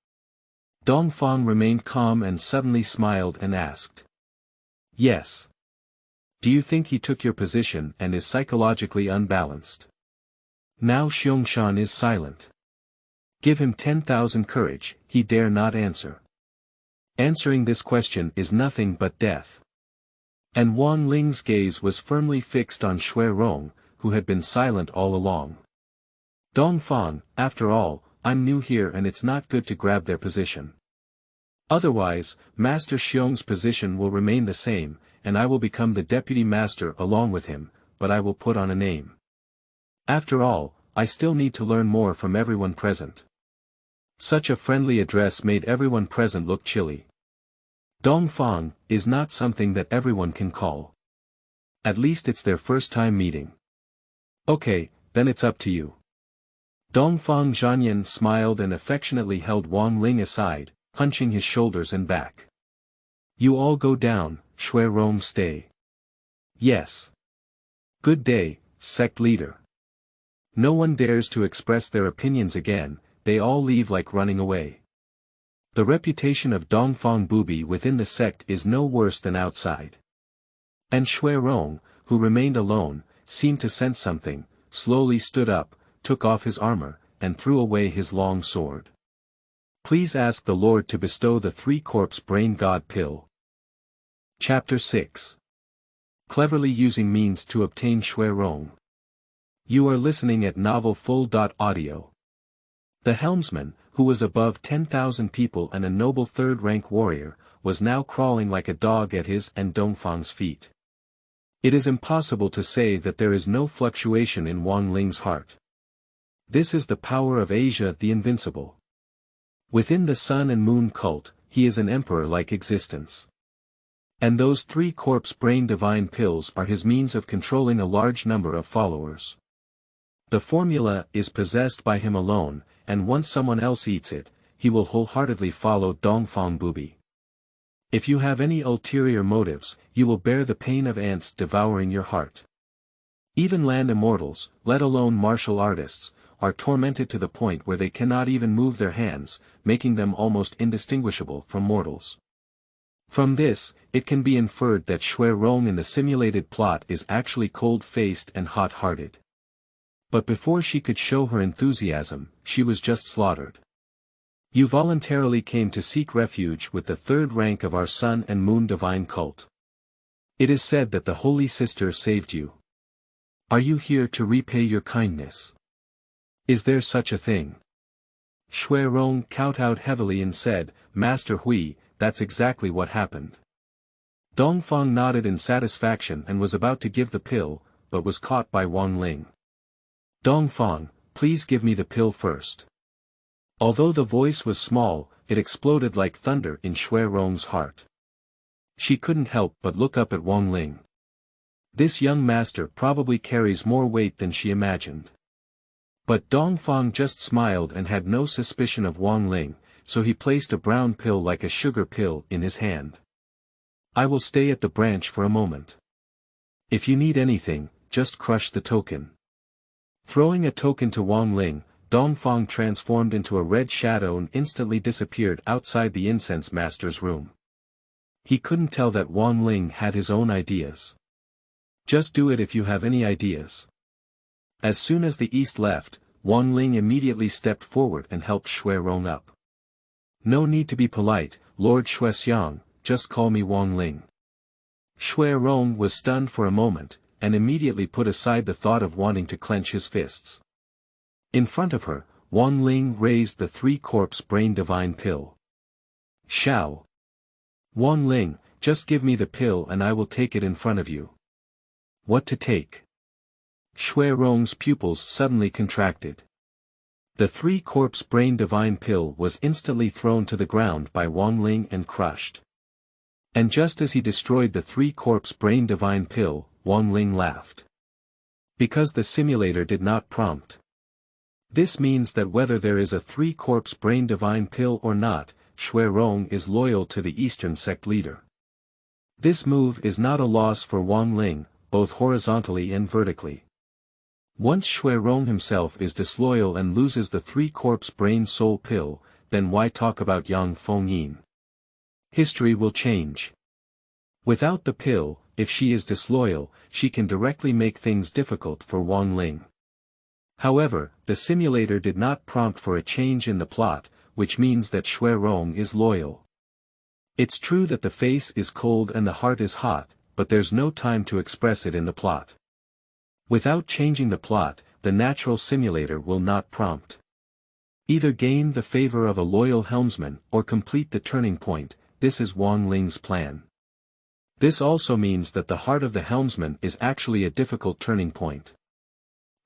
Dongfang remained calm and suddenly smiled and asked. Yes. Do you think he took your position and is psychologically unbalanced? Now Xiangshan is silent. Give him 10,000 courage, he dare not answer. Answering this question is nothing but death. And Wang Ling's gaze was firmly fixed on Shui Rong, who had been silent all along. Dongfang, after all, I'm new here and it's not good to grab their position. Otherwise, Master Xiong's position will remain the same, and I will become the deputy master along with him, but I will put on a name. After all, I still need to learn more from everyone present. Such a friendly address made everyone present look chilly. Dongfang is not something that everyone can call. At least it's their first time meeting. Okay, then it's up to you. Dongfang Zhanyan smiled and affectionately held Wang Ling aside, hunching his shoulders and back. You all go down, Shui Rong stay. Yes. Good day, sect leader. No one dares to express their opinions again, they all leave like running away. The reputation of Dongfang Bubai within the sect is no worse than outside. And Shui Rong, who remained alone, seemed to sense something, slowly stood up, took off his armor, and threw away his long sword. Please ask the Lord to bestow the 3-corpse brain god pill. Chapter 6. Cleverly using means to obtain Shui Rong. You are listening at novelfull.audio. The helmsman, who was above 10,000 people and a noble 3rd-rank warrior, was now crawling like a dog at his and Dongfang's feet. It is impossible to say that there is no fluctuation in Wang Ling's heart. This is the power of Asia the Invincible. Within the Sun and Moon cult, he is an emperor-like existence. And those 3 corpse brain divine pills are his means of controlling a large number of followers. The formula is possessed by him alone, and once someone else eats it, he will wholeheartedly follow Dongfang Bubai. If you have any ulterior motives, you will bear the pain of ants devouring your heart. Even land immortals, let alone martial artists, are tormented to the point where they cannot even move their hands, making them almost indistinguishable from mortals. From this, it can be inferred that Rong in the simulated plot is actually cold-faced and hot-hearted. But before she could show her enthusiasm, she was just slaughtered. You voluntarily came to seek refuge with the 3rd rank of our Sun and Moon divine cult. It is said that the Holy Sister saved you. Are you here to repay your kindness? Is there such a thing? Rong kowtowed heavily and said, Master Hui, that's exactly what happened. Dongfang nodded in satisfaction and was about to give the pill, but was caught by Wang Ling. Dongfang, please give me the pill first. Although the voice was small, it exploded like thunder in Rong's heart. She couldn't help but look up at Wang Ling. This young master probably carries more weight than she imagined. But Dongfang just smiled and had no suspicion of Wang Ling, so he placed a brown pill like a sugar pill in his hand. I will stay at the branch for a moment. If you need anything, just crush the token. Throwing a token to Wang Ling, Dongfang transformed into a red shadow and instantly disappeared outside the incense master's room. He couldn't tell that Wang Ling had his own ideas. Just do it if you have any ideas. As soon as the East left, Wang Ling immediately stepped forward and helped Rong up. No need to be polite, Lord Xuexiang, just call me Wang Ling. Rong was stunned for a moment, and immediately put aside the thought of wanting to clench his fists. In front of her, Wang Ling raised the 3 corpse brain divine pill. Shao. Wang Ling, just give me the pill and I will take it in front of you. What to take? Rong's pupils suddenly contracted. The 3 corpse brain divine pill was instantly thrown to the ground by Wang Ling and crushed. And just as he destroyed the 3 corpse brain divine pill, Wang Ling laughed. Because the simulator did not prompt. This means that whether there is a 3 corpse brain divine pill or not, Rong is loyal to the Eastern Sect leader. This move is not a loss for Wang Ling, both horizontally and vertically. Once Rong himself is disloyal and loses the 3 corpse brain soul pill, then why talk about Yang Fengyin? History will change. Without the pill, if she is disloyal, she can directly make things difficult for Wang Ling. However, the simulator did not prompt for a change in the plot, which means that Rong is loyal. It's true that the face is cold and the heart is hot, but there's no time to express it in the plot. Without changing the plot, the natural simulator will not prompt. Either gain the favor of a loyal helmsman or complete the turning point, this is Wang Ling's plan. This also means that the heart of the helmsman is actually a difficult turning point.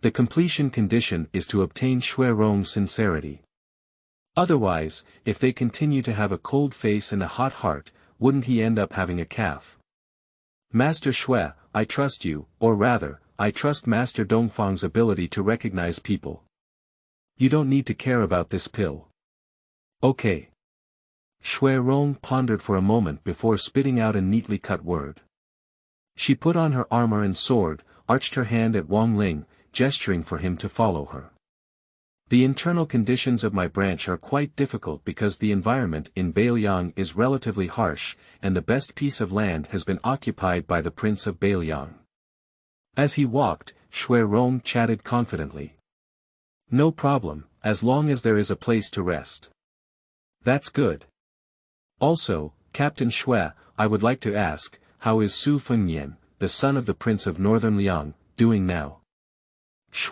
The completion condition is to obtain Rong's sincerity. Otherwise, if they continue to have a cold face and a hot heart, wouldn't he end up having a calf? Master Shui, I trust you, or rather, I trust Master Dongfang's ability to recognize people. You don't need to care about this pill. Okay. Rong pondered for a moment before spitting out a neatly cut word. She put on her armor and sword, arched her hand at Wang Ling, gesturing for him to follow her. The internal conditions of my branch are quite difficult because the environment in Bailiang is relatively harsh, and the best piece of land has been occupied by the Prince of Bailiang. As he walked, Rong chatted confidently. No problem, as long as there is a place to rest. That's good. Also, Captain Shui, I would like to ask, how is Su Fengyan, the son of the Prince of Northern Liang, doing now?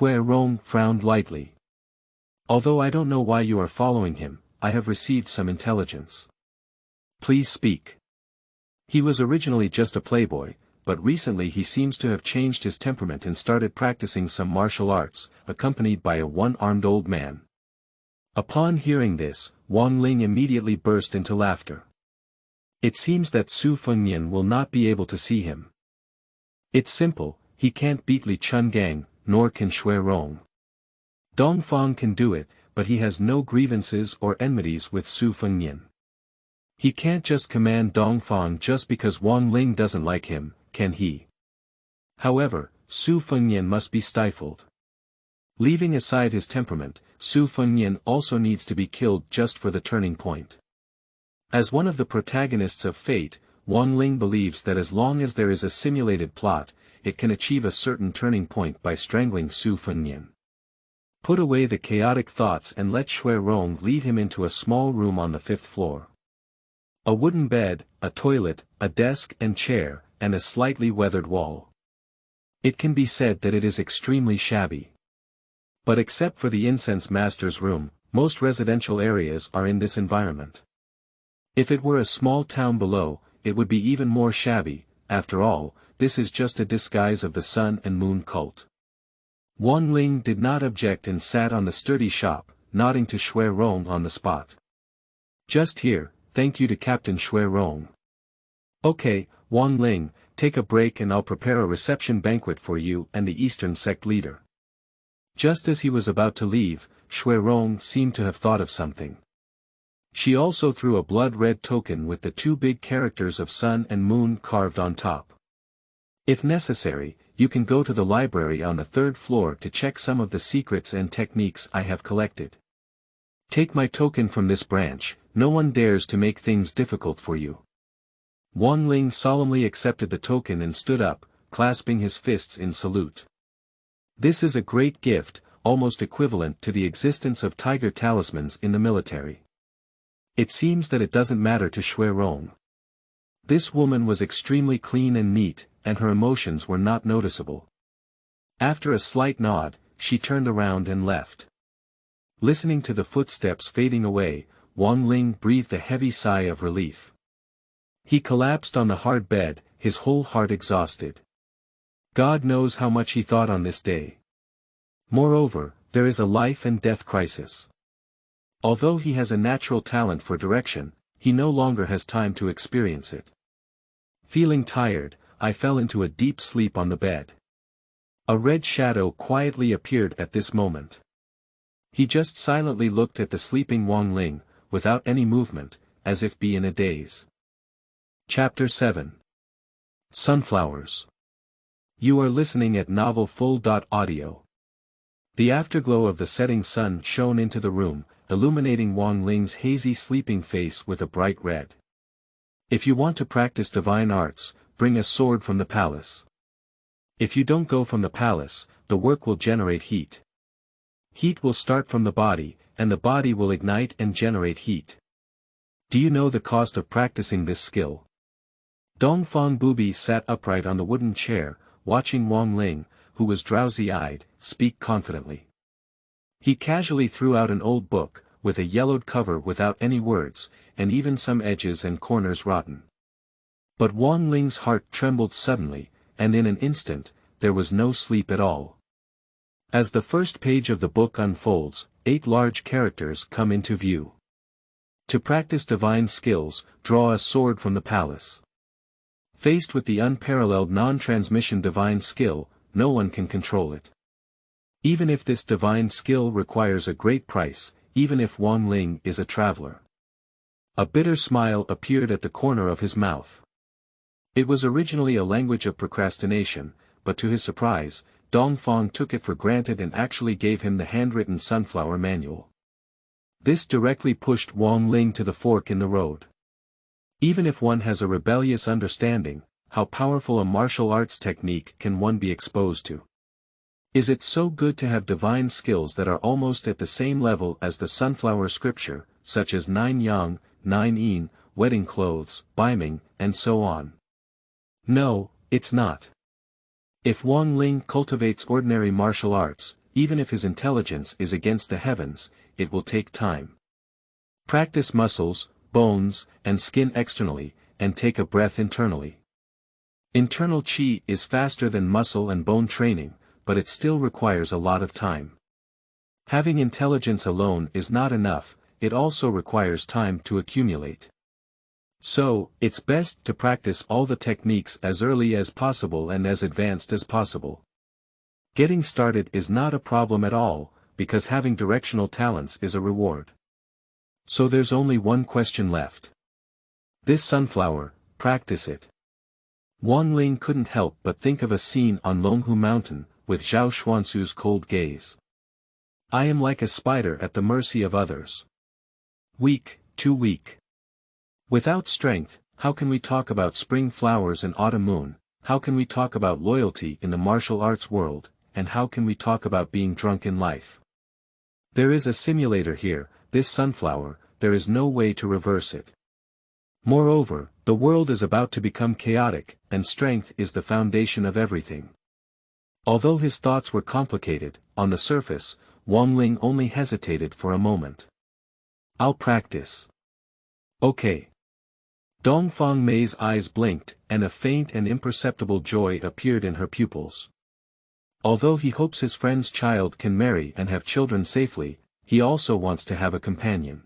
Rong frowned lightly. Although I don't know why you are following him, I have received some intelligence. Please speak. He was originally just a playboy, but recently he seems to have changed his temperament and started practicing some martial arts, accompanied by a one-armed old man. Upon hearing this, Wang Ling immediately burst into laughter. It seems that Su Fengnian will not be able to see him. It's simple, he can't beat Li Chungang, nor can Shui Rong. Dongfang can do it, but he has no grievances or enmities with Su Fengnian. He can't just command Dongfang just because Wang Ling doesn't like him, can he? However, Su Fengnian must be stifled. Leaving aside his temperament, Su Fengnian also needs to be killed just for the turning point. As one of the protagonists of fate, Wang Ling believes that as long as there is a simulated plot, it can achieve a certain turning point by strangling Su Fengnian. Put away the chaotic thoughts and let Shui Rong lead him into a small room on the 5th floor. A wooden bed, a toilet, a desk and chair, and a slightly weathered wall. It can be said that it is extremely shabby. But except for the incense master's room, most residential areas are in this environment. If it were a small town below, it would be even more shabby. After all, this is just a disguise of the sun and moon cult. Wang Ling did not object and sat on the sturdy shop, nodding to Shui Rong on the spot. Just here, thank you to Captain Shui Rong. Okay, Wang Ling, take a break and I'll prepare a reception banquet for you and the Eastern Sect leader. Just as he was about to leave, Shui Rong seemed to have thought of something. She also threw a blood-red token with the 2 big characters of sun and moon carved on top. If necessary, you can go to the library on the 3rd floor to check some of the secrets and techniques I have collected. Take my token from this branch, no one dares to make things difficult for you. Wang Ling solemnly accepted the token and stood up, clasping his fists in salute. This is a great gift, almost equivalent to the existence of tiger talismans in the military. It seems that it doesn't matter to Shui Rong. This woman was extremely clean and neat, and her emotions were not noticeable. After a slight nod, she turned around and left. Listening to the footsteps fading away, Wang Ling breathed a heavy sigh of relief. He collapsed on the hard bed, his whole heart exhausted. God knows how much he thought on this day. Moreover, there is a life and death crisis. Although he has a natural talent for direction, he no longer has time to experience it. Feeling tired, I fell into a deep sleep on the bed. A red shadow quietly appeared at this moment. He just silently looked at the sleeping Wang Ling, without any movement, as if be in a daze. Chapter 7. Sunflowers. You are listening at novelfull.audio. The afterglow of the setting sun shone into the room, illuminating Wang Ling's hazy sleeping face with a bright red. If you want to practice divine arts, bring a sword from the palace. If you don't go from the palace, the work will generate heat. Heat will start from the body, and the body will ignite and generate heat. Do you know the cost of practicing this skill? Dongfang Bubai sat upright on the wooden chair, watching Wang Ling, who was drowsy-eyed, speak confidently. He casually threw out an old book, with a yellowed cover without any words, and even some edges and corners rotten. But Wang Ling's heart trembled suddenly, and in an instant, there was no sleep at all. As the first page of the book unfolds, 8 large characters come into view. To practice divine skills, draw a sword from the palace. Faced with the unparalleled non-transmission divine skill, no one can control it. Even if this divine skill requires a great price, even if Wang Ling is a traveler. A bitter smile appeared at the corner of his mouth. It was originally a language of procrastination, but to his surprise, Dongfang took it for granted and actually gave him the handwritten sunflower manual. This directly pushed Wang Ling to the fork in the road. Even if one has a rebellious understanding, how powerful a martial arts technique can one be exposed to? Is it so good to have divine skills that are almost at the same level as the sunflower scripture, such as 9 yang, 9 yin, wedding clothes, Biming, and so on? No, it's not. If Wang Ling cultivates ordinary martial arts, even if his intelligence is against the heavens, it will take time. Practice muscles, bones, and skin externally, and take a breath internally. Internal qi is faster than muscle and bone training, but it still requires a lot of time. Having intelligence alone is not enough, it also requires time to accumulate. So, it's best to practice all the techniques as early as possible and as advanced as possible. Getting started is not a problem at all, because having directional talents is a reward. So there's only one question left. This sunflower, practice it. Wang Ling couldn't help but think of a scene on Longhu Mountain, with Zhao Xuansu's cold gaze. I am like a spider at the mercy of others. Weak, too weak. Without strength, how can we talk about spring flowers and autumn moon, how can we talk about loyalty in the martial arts world, and how can we talk about being drunk in life? There is a simulator here, this sunflower, there is no way to reverse it. Moreover, the world is about to become chaotic, and strength is the foundation of everything. Although his thoughts were complicated, on the surface, Wang Ling only hesitated for a moment. I'll practice. Okay. Dongfang Mei's eyes blinked, and a faint and imperceptible joy appeared in her pupils. Although he hopes his friend's child can marry and have children safely, he also wants to have a companion.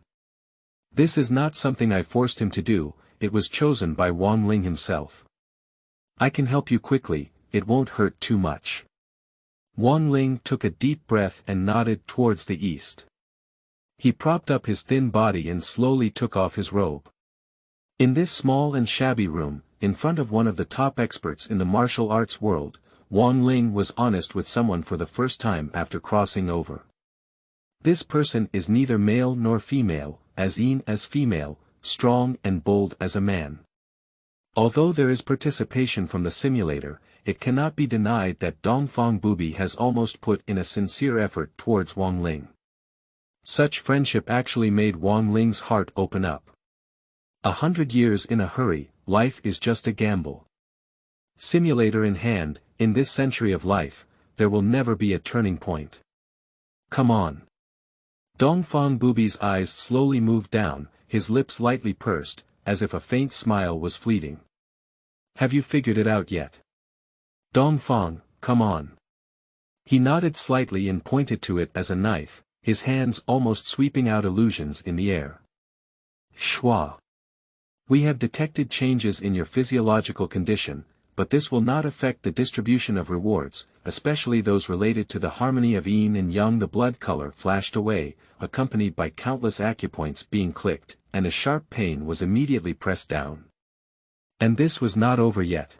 This is not something I forced him to do, it was chosen by Wang Ling himself. I can help you quickly, it won't hurt too much. Wang Ling took a deep breath and nodded towards the east. He propped up his thin body and slowly took off his robe. In this small and shabby room, in front of one of the top experts in the martial arts world, Wang Ling was honest with someone for the first time after crossing over. This person is neither male nor female, as yin as female, strong and bold as a man. Although there is participation from the simulator, it cannot be denied that Dongfang Bubai has almost put in a sincere effort towards Wang Ling. Such friendship actually made Wang Ling's heart open up. 100 years in a hurry, life is just a gamble. Simulator in hand, in this century of life, there will never be a turning point. Come on. Dongfang Bubai's eyes slowly moved down, his lips lightly pursed, as if a faint smile was fleeting. Have you figured it out yet? Dongfang, come on. He nodded slightly and pointed to it as a knife, his hands almost sweeping out illusions in the air. Shua. We have detected changes in your physiological condition, but this will not affect the distribution of rewards, especially those related to the harmony of yin and yang. The blood color flashed away, accompanied by countless acupoints being clicked, and a sharp pain was immediately pressed down. And this was not over yet.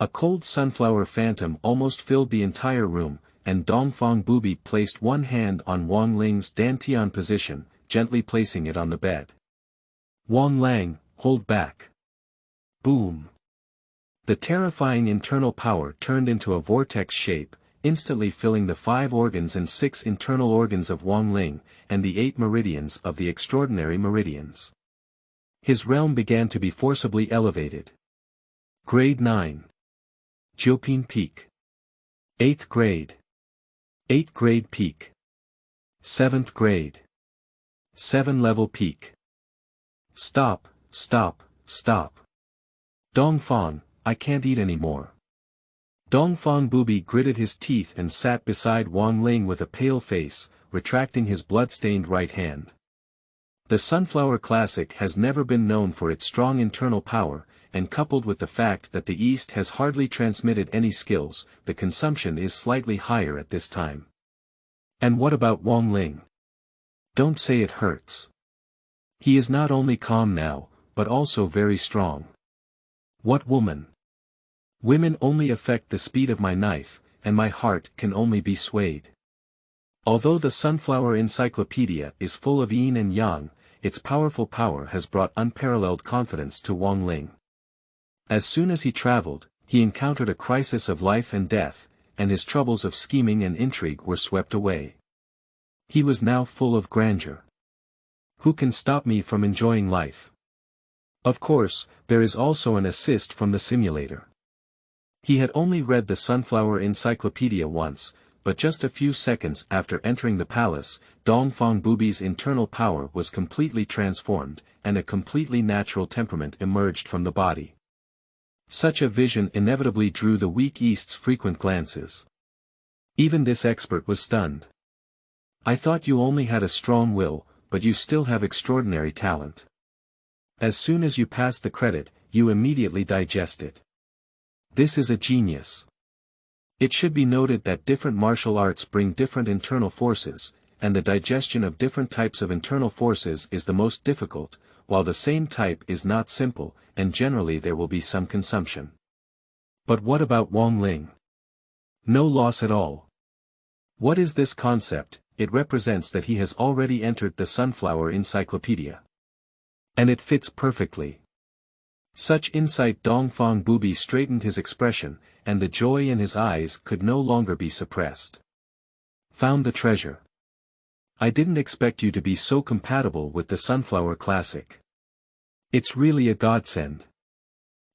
A cold sunflower phantom almost filled the entire room, and Dongfang Bubai placed one hand on Wang Ling's dantian position, gently placing it on the bed. Wang Lang, hold back. Boom. The terrifying internal power turned into a vortex shape, instantly filling the 5 organs and 6 internal organs of Wang Ling, and the 8 meridians of the extraordinary meridians. His realm began to be forcibly elevated. Grade 9. Jiupin Peak. 8th grade. 8th grade peak. 7th grade. 7-level peak. Stop, stop, stop. Dongfang, I can't eat anymore. Dongfang Bubai gritted his teeth and sat beside Wang Ling with a pale face, retracting his blood-stained right hand. The Sunflower Classic has never been known for its strong internal power, and coupled with the fact that the East has hardly transmitted any skills, the consumption is slightly higher at this time. And what about Wang Ling? Don't say it hurts. He is not only calm now, but also very strong. What woman? Women only affect the speed of my knife, and my heart can only be swayed. Although the Sunflower Encyclopedia is full of yin and yang, its powerful power has brought unparalleled confidence to Wang Ling. As soon as he traveled, he encountered a crisis of life and death, and his troubles of scheming and intrigue were swept away. He was now full of grandeur. Who can stop me from enjoying life? Of course, there is also an assist from the simulator. He had only read the Sunflower Encyclopedia once, but just a few seconds after entering the palace, Dongfang Bubai's internal power was completely transformed, and a completely natural temperament emerged from the body. Such a vision inevitably drew the weak East's frequent glances. Even this expert was stunned. I thought you only had a strong will, but you still have extraordinary talent. As soon as you pass the credit, you immediately digest it. This is a genius. It should be noted that different martial arts bring different internal forces, and the digestion of different types of internal forces is the most difficult, while the same type is not simple, and generally there will be some consumption. But what about Wang Ling? No loss at all. What is this concept? It represents that he has already entered the Sunflower Encyclopedia. And it fits perfectly. Such insight. Dongfang Bubai straightened his expression, and the joy in his eyes could no longer be suppressed. Found the treasure. I didn't expect you to be so compatible with the Sunflower Classic. It's really a godsend.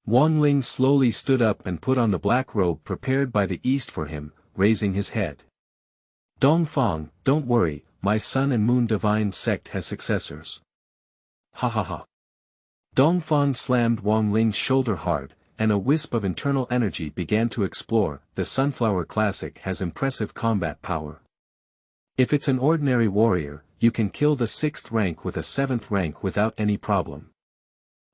Wang Ling slowly stood up and put on the black robe prepared by the East for him, raising his head. Dongfang, don't worry, my Sun and Moon Divine Sect has successors. Ha ha ha. Dongfang slammed Wang Ling's shoulder hard, and a wisp of internal energy began to explore. The Sunflower Classic has impressive combat power. If it's an ordinary warrior, you can kill the 6th rank with a 7th rank without any problem.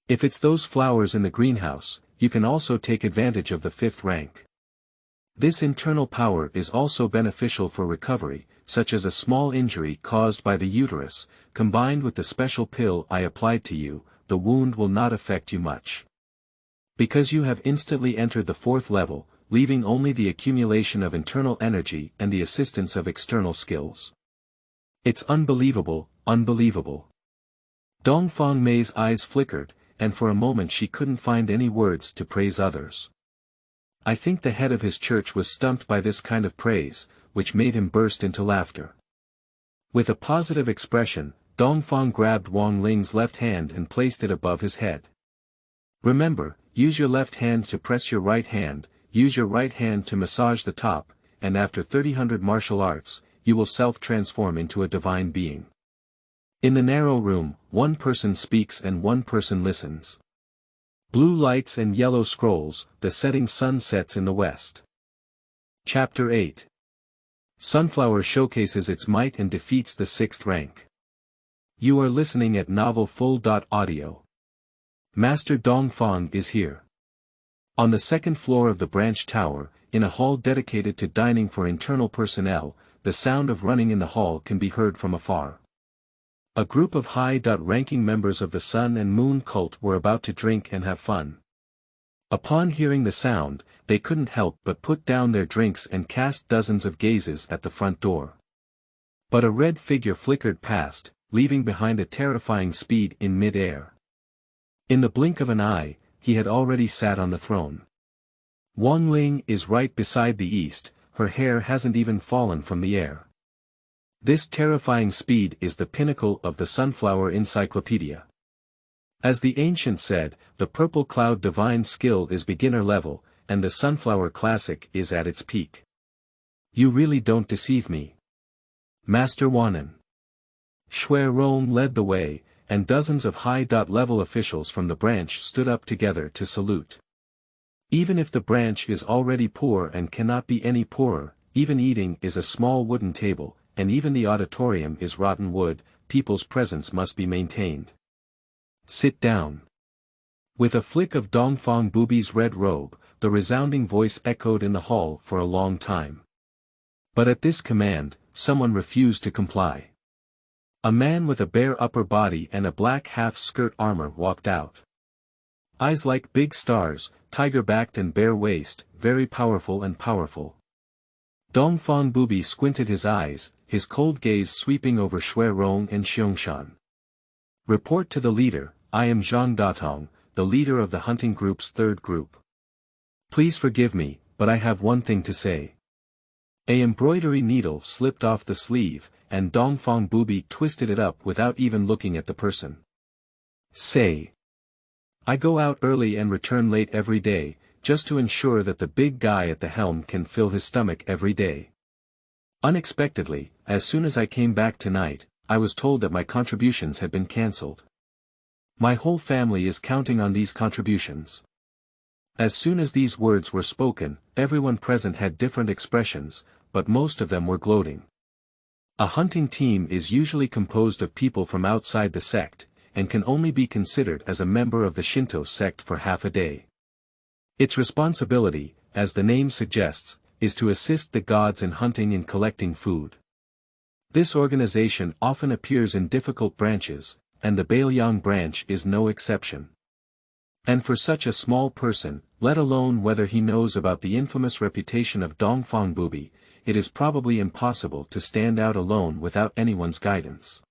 If it's those flowers in the greenhouse, you can also take advantage of the 5th rank. This internal power is also beneficial for recovery, such as a small injury caused by the uterus. Combined with the special pill I applied to you, the wound will not affect you much. Because you have instantly entered the 4th level, leaving only the accumulation of internal energy and the assistance of external skills. It's unbelievable, unbelievable. Dongfang Mei's eyes flickered, and for a moment she couldn't find any words to praise others. I think the head of his church was stumped by this kind of praise, which made him burst into laughter. With a positive expression, Dongfang grabbed Wang Ling's left hand and placed it above his head. Remember, use your left hand to press your right hand, use your right hand to massage the top, and after 300 martial arts, you will self-transform into a divine being. In the narrow room, one person speaks and one person listens. Blue lights and yellow scrolls, the setting sun sets in the west. Chapter 8. Sunflower showcases its might and defeats the 6th rank. You are listening at novelfull.audio. Master Dongfang is here. On the 2nd floor of the branch tower, in a hall dedicated to dining for internal personnel, the sound of running in the hall can be heard from afar. A group of high-ranking members of the Sun and Moon cult were about to drink and have fun. Upon hearing the sound, they couldn't help but put down their drinks and cast dozens of gazes at the front door. But a red figure flickered past, leaving behind a terrifying speed in mid-air. In the blink of an eye, he had already sat on the throne. Wang Ling is right beside the East, her hair hasn't even fallen from the air. This terrifying speed is the pinnacle of the Sunflower Encyclopedia. As the ancient said, the Purple Cloud Divine Skill is beginner level, and the Sunflower Classic is at its peak. You really don't deceive me. Master Wanan. Rong led the way, and dozens of high-level officials from the branch stood up together to salute. Even if the branch is already poor and cannot be any poorer, even eating is a small wooden table, and even the auditorium is rotten wood, people's presence must be maintained. Sit down. With a flick of Dongfang Bubai's red robe, the resounding voice echoed in the hall for a long time. But at this command, someone refused to comply. A man with a bare upper body and a black half-skirt armor walked out. Eyes like big stars, tiger-backed and bare waist, very powerful and powerful. Dongfang Bubai squinted his eyes, his cold gaze sweeping over Rong and Xiangshan. Report to the leader, I am Zhang Datong, the leader of the hunting group's 3rd group. Please forgive me, but I have one thing to say. A embroidery needle slipped off the sleeve, and Dongfang Bubai twisted it up without even looking at the person. Say. I go out early and return late every day, just to ensure that the big guy at the helm can fill his stomach every day. Unexpectedly, as soon as I came back tonight, I was told that my contributions had been cancelled. My whole family is counting on these contributions. As soon as these words were spoken, everyone present had different expressions, but most of them were gloating. A hunting team is usually composed of people from outside the sect, and can only be considered as a member of the Shinto sect for half a day. Its responsibility, as the name suggests, is to assist the gods in hunting and collecting food. This organization often appears in difficult branches, and the Bailiang branch is no exception. And for such a small person, let alone whether he knows about the infamous reputation of Dongfang Bubai, it is probably impossible to stand out alone without anyone's guidance.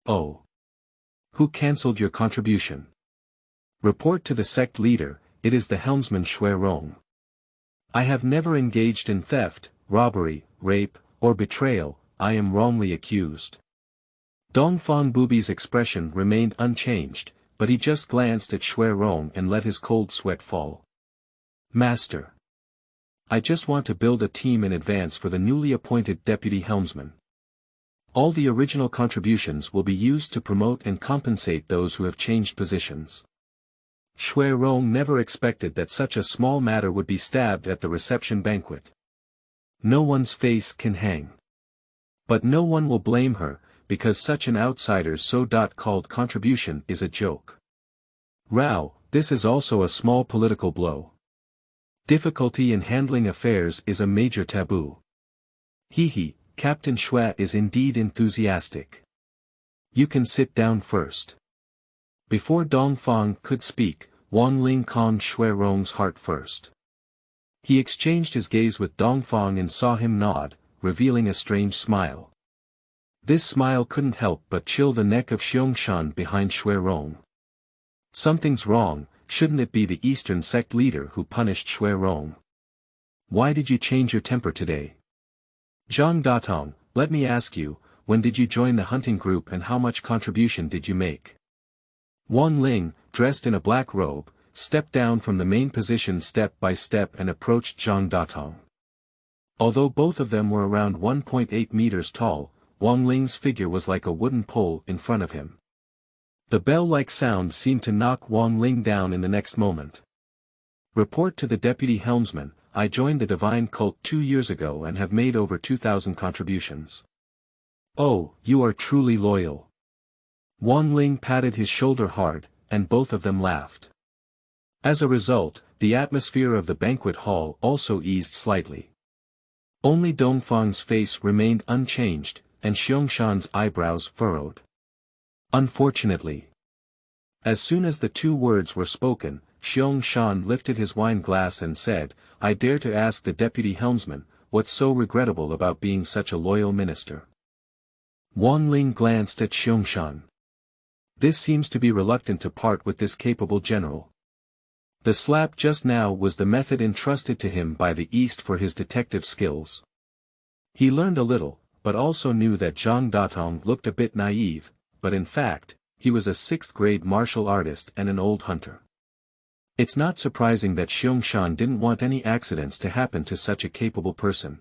Oh. Who cancelled your contribution? Report to the sect leader, it is the helmsman Rong. I have never engaged in theft, robbery, rape, or betrayal, I am wrongly accused. Dongfang Bubai's expression remained unchanged, but he just glanced at Rong and let his cold sweat fall. Master. I just want to build a team in advance for the newly appointed deputy helmsman. All the original contributions will be used to promote and compensate those who have changed positions. Rong never expected that such a small matter would be stabbed at the reception banquet. No one's face can hang. But no one will blame her, because such an outsider's so-called contribution is a joke. Row, this is also a small political blow. Difficulty in handling affairs is a major taboo. Hee, Captain Shui is indeed enthusiastic. You can sit down first. Before Dongfang could speak, Wang Ling conned Rong's heart first. He exchanged his gaze with Dongfang and saw him nod, revealing a strange smile. This smile couldn't help but chill the neck of Xiangshan behind Rong. Something's wrong, shouldn't it be the Eastern sect leader who punished Rong? Why did you change your temper today? Zhang Datong, let me ask you, when did you join the hunting group and how much contribution did you make? Wang Ling, dressed in a black robe, stepped down from the main position step by step and approached Zhang Datong. Although both of them were around 1.8 meters tall, Wang Ling's figure was like a wooden pole in front of him. The bell-like sound seemed to knock Wang Ling down in the next moment. Report to the deputy helmsman, I joined the divine cult 2 years ago and have made over 2,000 contributions. Oh, you are truly loyal. Wang Ling patted his shoulder hard, and both of them laughed. As a result, the atmosphere of the banquet hall also eased slightly. Only Dongfang's face remained unchanged, and Xiangshan's eyebrows furrowed. Unfortunately. As soon as the two words were spoken, Xiangshan lifted his wine glass and said, I dare to ask the deputy helmsman, what's so regrettable about being such a loyal minister? Wang Ling glanced at Xiangshan. This seems to be reluctant to part with this capable general. The slap just now was the method entrusted to him by the East for his detective skills. He learned a little, but also knew that Zhang Datong looked a bit naive, but in fact, he was a 6th-grade martial artist and an old hunter. It's not surprising that Xiangshan didn't want any accidents to happen to such a capable person.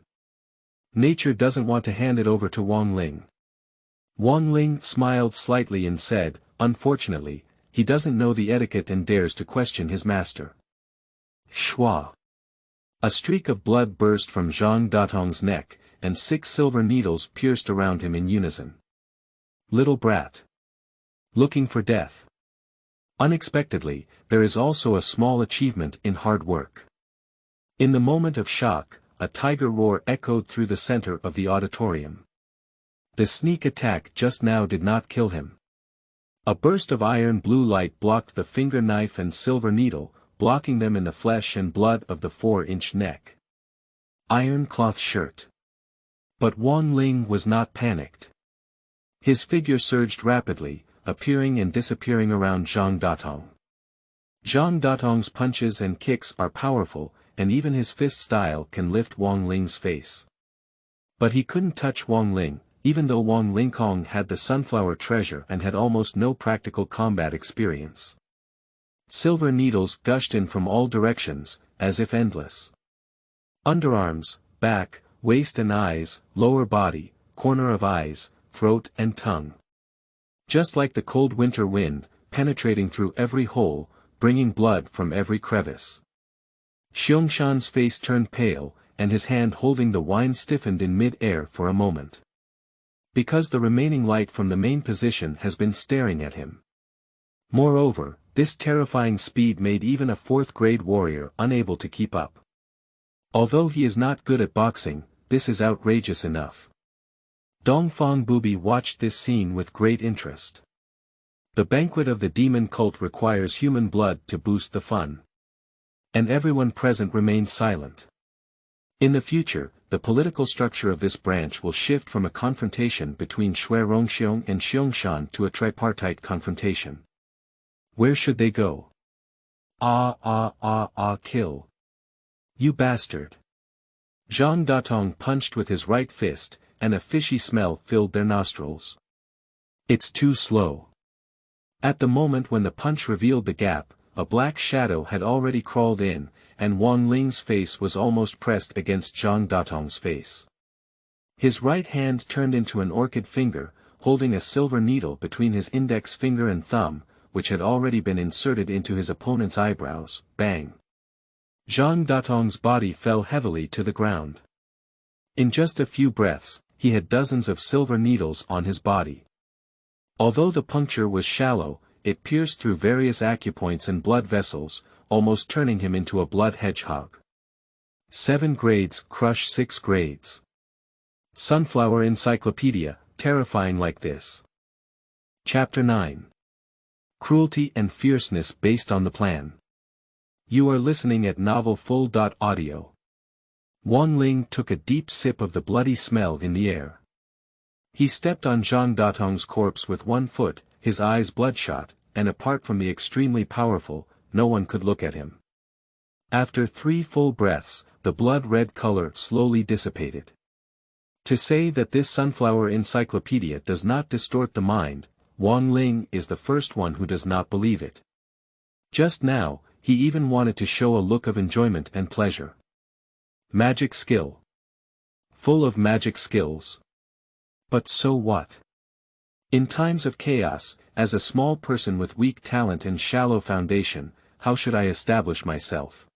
Nature doesn't want to hand it over to Wang Ling. Wang Ling smiled slightly and said, unfortunately, he doesn't know the etiquette and dares to question his master. Shua. A streak of blood burst from Zhang Datong's neck, and 6 silver needles pierced around him in unison. Little brat. Looking for death. Unexpectedly, there is also a small achievement in hard work. In the moment of shock, a tiger roar echoed through the center of the auditorium. The sneak attack just now did not kill him. A burst of iron blue light blocked the finger knife and silver needle, blocking them in the flesh and blood of the 4-inch neck. Iron cloth shirt. But Wang Ling was not panicked. His figure surged rapidly, appearing and disappearing around Zhang Datong. Zhang Datong's punches and kicks are powerful, and even his fist style can lift Wang Ling's face. But he couldn't touch Wang Ling, even though Wang Lingkong had the sunflower treasure and had almost no practical combat experience. Silver needles gushed in from all directions, as if endless. Underarms, back, waist and eyes, lower body, corner of eyes, throat and tongue. Just like the cold winter wind, penetrating through every hole, bringing blood from every crevice. Xiangshan's face turned pale, and his hand holding the wine stiffened in mid-air for a moment. Because the remaining light from the main position has been staring at him. Moreover, this terrifying speed made even a 4th-grade warrior unable to keep up. Although he is not good at boxing, this is outrageous enough. Dongfang Bubai watched this scene with great interest. The banquet of the demon cult requires human blood to boost the fun. And everyone present remained silent. In the future, the political structure of this branch will shift from a confrontation between Shui Rongxiong and Xiangshan to a tripartite confrontation. Where should they go? Kill. You bastard. Zhang Datong punched with his right fist, and a fishy smell filled their nostrils. It's too slow. At the moment when the punch revealed the gap, a black shadow had already crawled in, and Wang Ling's face was almost pressed against Zhang Datong's face. His right hand turned into an orchid finger, holding a silver needle between his index finger and thumb, which had already been inserted into his opponent's eyebrows. Bang! Zhang Datong's body fell heavily to the ground. In just a few breaths, he had dozens of silver needles on his body. Although the puncture was shallow, it pierced through various acupoints and blood vessels, almost turning him into a blood hedgehog. 7 grades crush 6 grades. Sunflower Encyclopedia, terrifying like this. Chapter 9. Cruelty and Fierceness based on the plan. You are listening at novelfull.audio. Wang Ling took a deep sip of the bloody smell in the air. He stepped on Zhang Datong's corpse with one foot, his eyes bloodshot, and apart from the extremely powerful, no one could look at him. After 3 full breaths, the blood-red color slowly dissipated. To say that this sunflower encyclopedia does not distort the mind, Wang Ling is the first one who does not believe it. Just now, he even wanted to show a look of enjoyment and pleasure. Magic skill. Full of magic skills. But so what? In times of chaos, as a small person with weak talent and shallow foundation, how should I establish myself?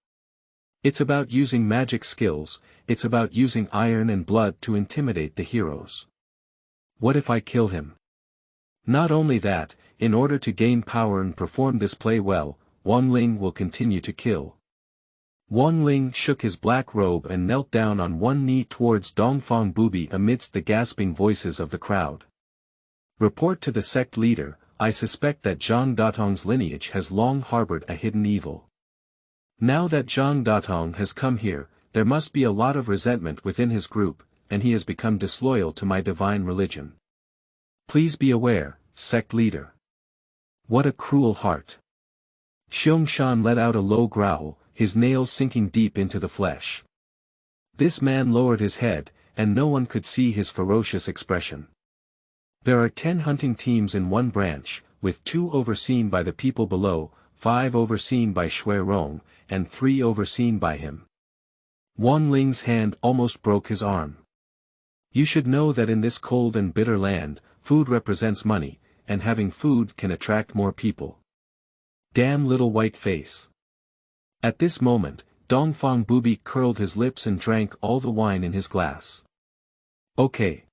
It's about using magic skills, it's about using iron and blood to intimidate the heroes. What if I kill him? Not only that, in order to gain power and perform this play well, Wang Ling will continue to kill. Wang Ling shook his black robe and knelt down on one knee towards Dongfang Bubai amidst the gasping voices of the crowd. Report to the sect leader, I suspect that Zhang Datong's lineage has long harbored a hidden evil. Now that Zhang Datong has come here, there must be a lot of resentment within his group, and he has become disloyal to my divine religion. Please be aware, sect leader. What a cruel heart. Xiangshan let out a low growl, his nails sinking deep into the flesh. This man lowered his head, and no one could see his ferocious expression. There are 10 hunting teams in one branch, with 2 overseen by the people below, 5 overseen by Shui Rong, and 3 overseen by him. Wang Ling's hand almost broke his arm. You should know that in this cold and bitter land, food represents money, and having food can attract more people. Damn little white face. At this moment, Dongfang Bubai curled his lips and drank all the wine in his glass. Okay.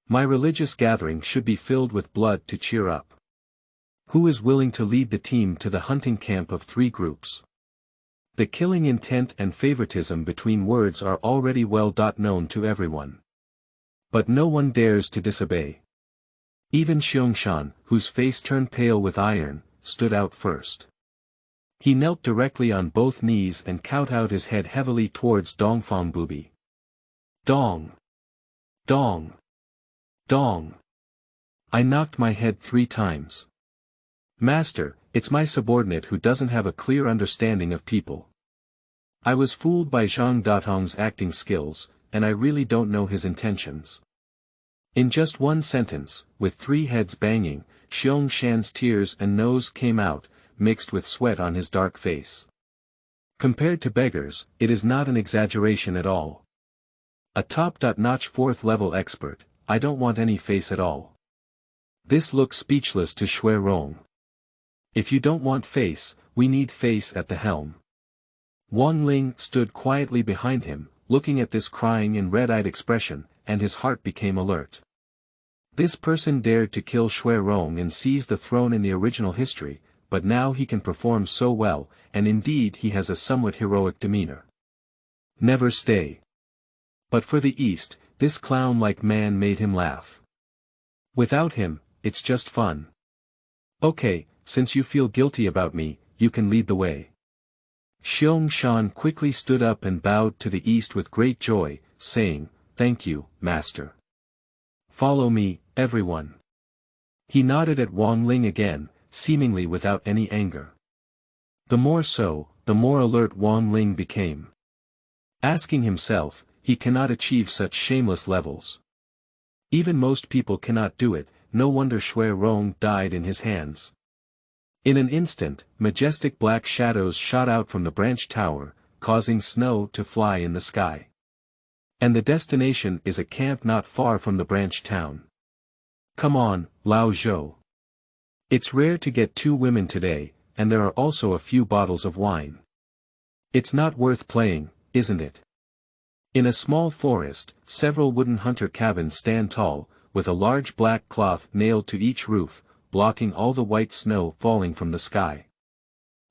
My religious gathering should be filled with blood to cheer up. Who is willing to lead the team to the hunting camp of 3 groups? The killing intent and favoritism between words are already well known to everyone. But no one dares to disobey. Even Xiangshan, whose face turned pale with iron, stood out first. He knelt directly on both knees and kowtowed his head heavily towards Dongfang Bubai. Dong! Dong! Dong! I knocked my head 3 times. Master, it's my subordinate who doesn't have a clear understanding of people. I was fooled by Zhang Datong's acting skills, and I really don't know his intentions. In just one sentence, with 3 heads banging, Xiangshan's tears and nose came out, mixed with sweat on his dark face. Compared to beggars, it is not an exaggeration at all. A top-notch 4th level expert, I don't want any face at all. This looked speechless to Shui Rong. If you don't want face, we need face at the helm. Wang Ling stood quietly behind him, looking at this crying and red-eyed expression, and his heart became alert. This person dared to kill Shui Rong and seize the throne in the original history, but now he can perform so well, and indeed he has a somewhat heroic demeanor. Never stay. But for the East, this clown-like man made him laugh. Without him, it's just fun. Okay, since you feel guilty about me, you can lead the way. Xiong Shan quickly stood up and bowed to the East with great joy, saying, "Thank you, Master. Follow me, everyone." He nodded at Wang Ling again, seemingly without any anger. The more so, the more alert Wang Ling became. Asking himself, he cannot achieve such shameless levels. Even most people cannot do it, no wonder Shui Rong died in his hands. In an instant, majestic black shadows shot out from the branch tower, causing snow to fly in the sky. And the destination is a camp not far from the branch town. Come on, Lao Zhou. It's rare to get 2 women today, and there are also a few bottles of wine. It's not worth playing, isn't it? In a small forest, several wooden hunter cabins stand tall, with a large black cloth nailed to each roof, blocking all the white snow falling from the sky.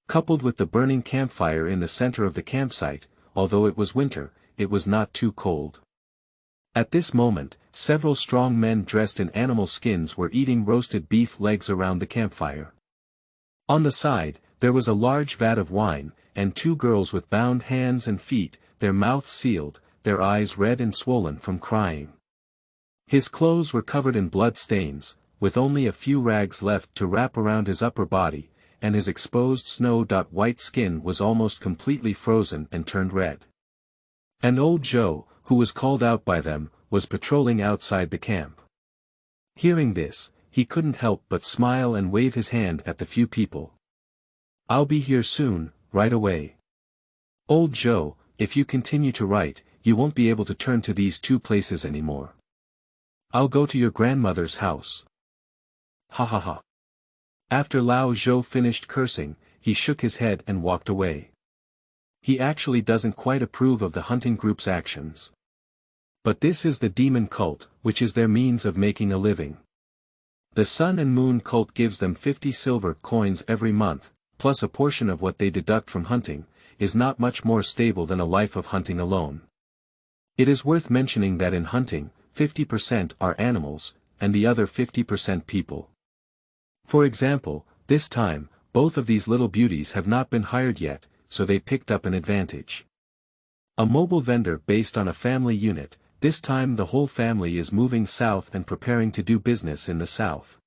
Coupled with the burning campfire in the center of the campsite, although it was winter, it was not too cold. At this moment, several strong men dressed in animal skins were eating roasted beef legs around the campfire. On the side, there was a large vat of wine, and 2 girls with bound hands and feet, their mouths sealed, their eyes red and swollen from crying. His clothes were covered in blood stains, with only a few rags left to wrap around his upper body, and his exposed snow-white skin was almost completely frozen and turned red. And old Zhou, who was called out by them, was patrolling outside the camp. Hearing this, he couldn't help but smile and wave his hand at the few people. "I'll be here soon, right away. Old Zhou, if you continue to write, you won't be able to turn to these 2 places anymore. I'll go to your grandmother's house." Ha ha ha. After Lao Zhou finished cursing, he shook his head and walked away. He actually doesn't quite approve of the hunting group's actions. But this is the demon cult, which is their means of making a living. The Sun and Moon cult gives them 50 silver coins every month, plus a portion of what they deduct from hunting, is not much more stable than a life of hunting alone. It is worth mentioning that in hunting, 50% are animals, and the other 50% people. For example, this time, both of these little beauties have not been hired yet, so they picked up an advantage. A mobile vendor based on a family unit, this time the whole family is moving south and preparing to do business in the south.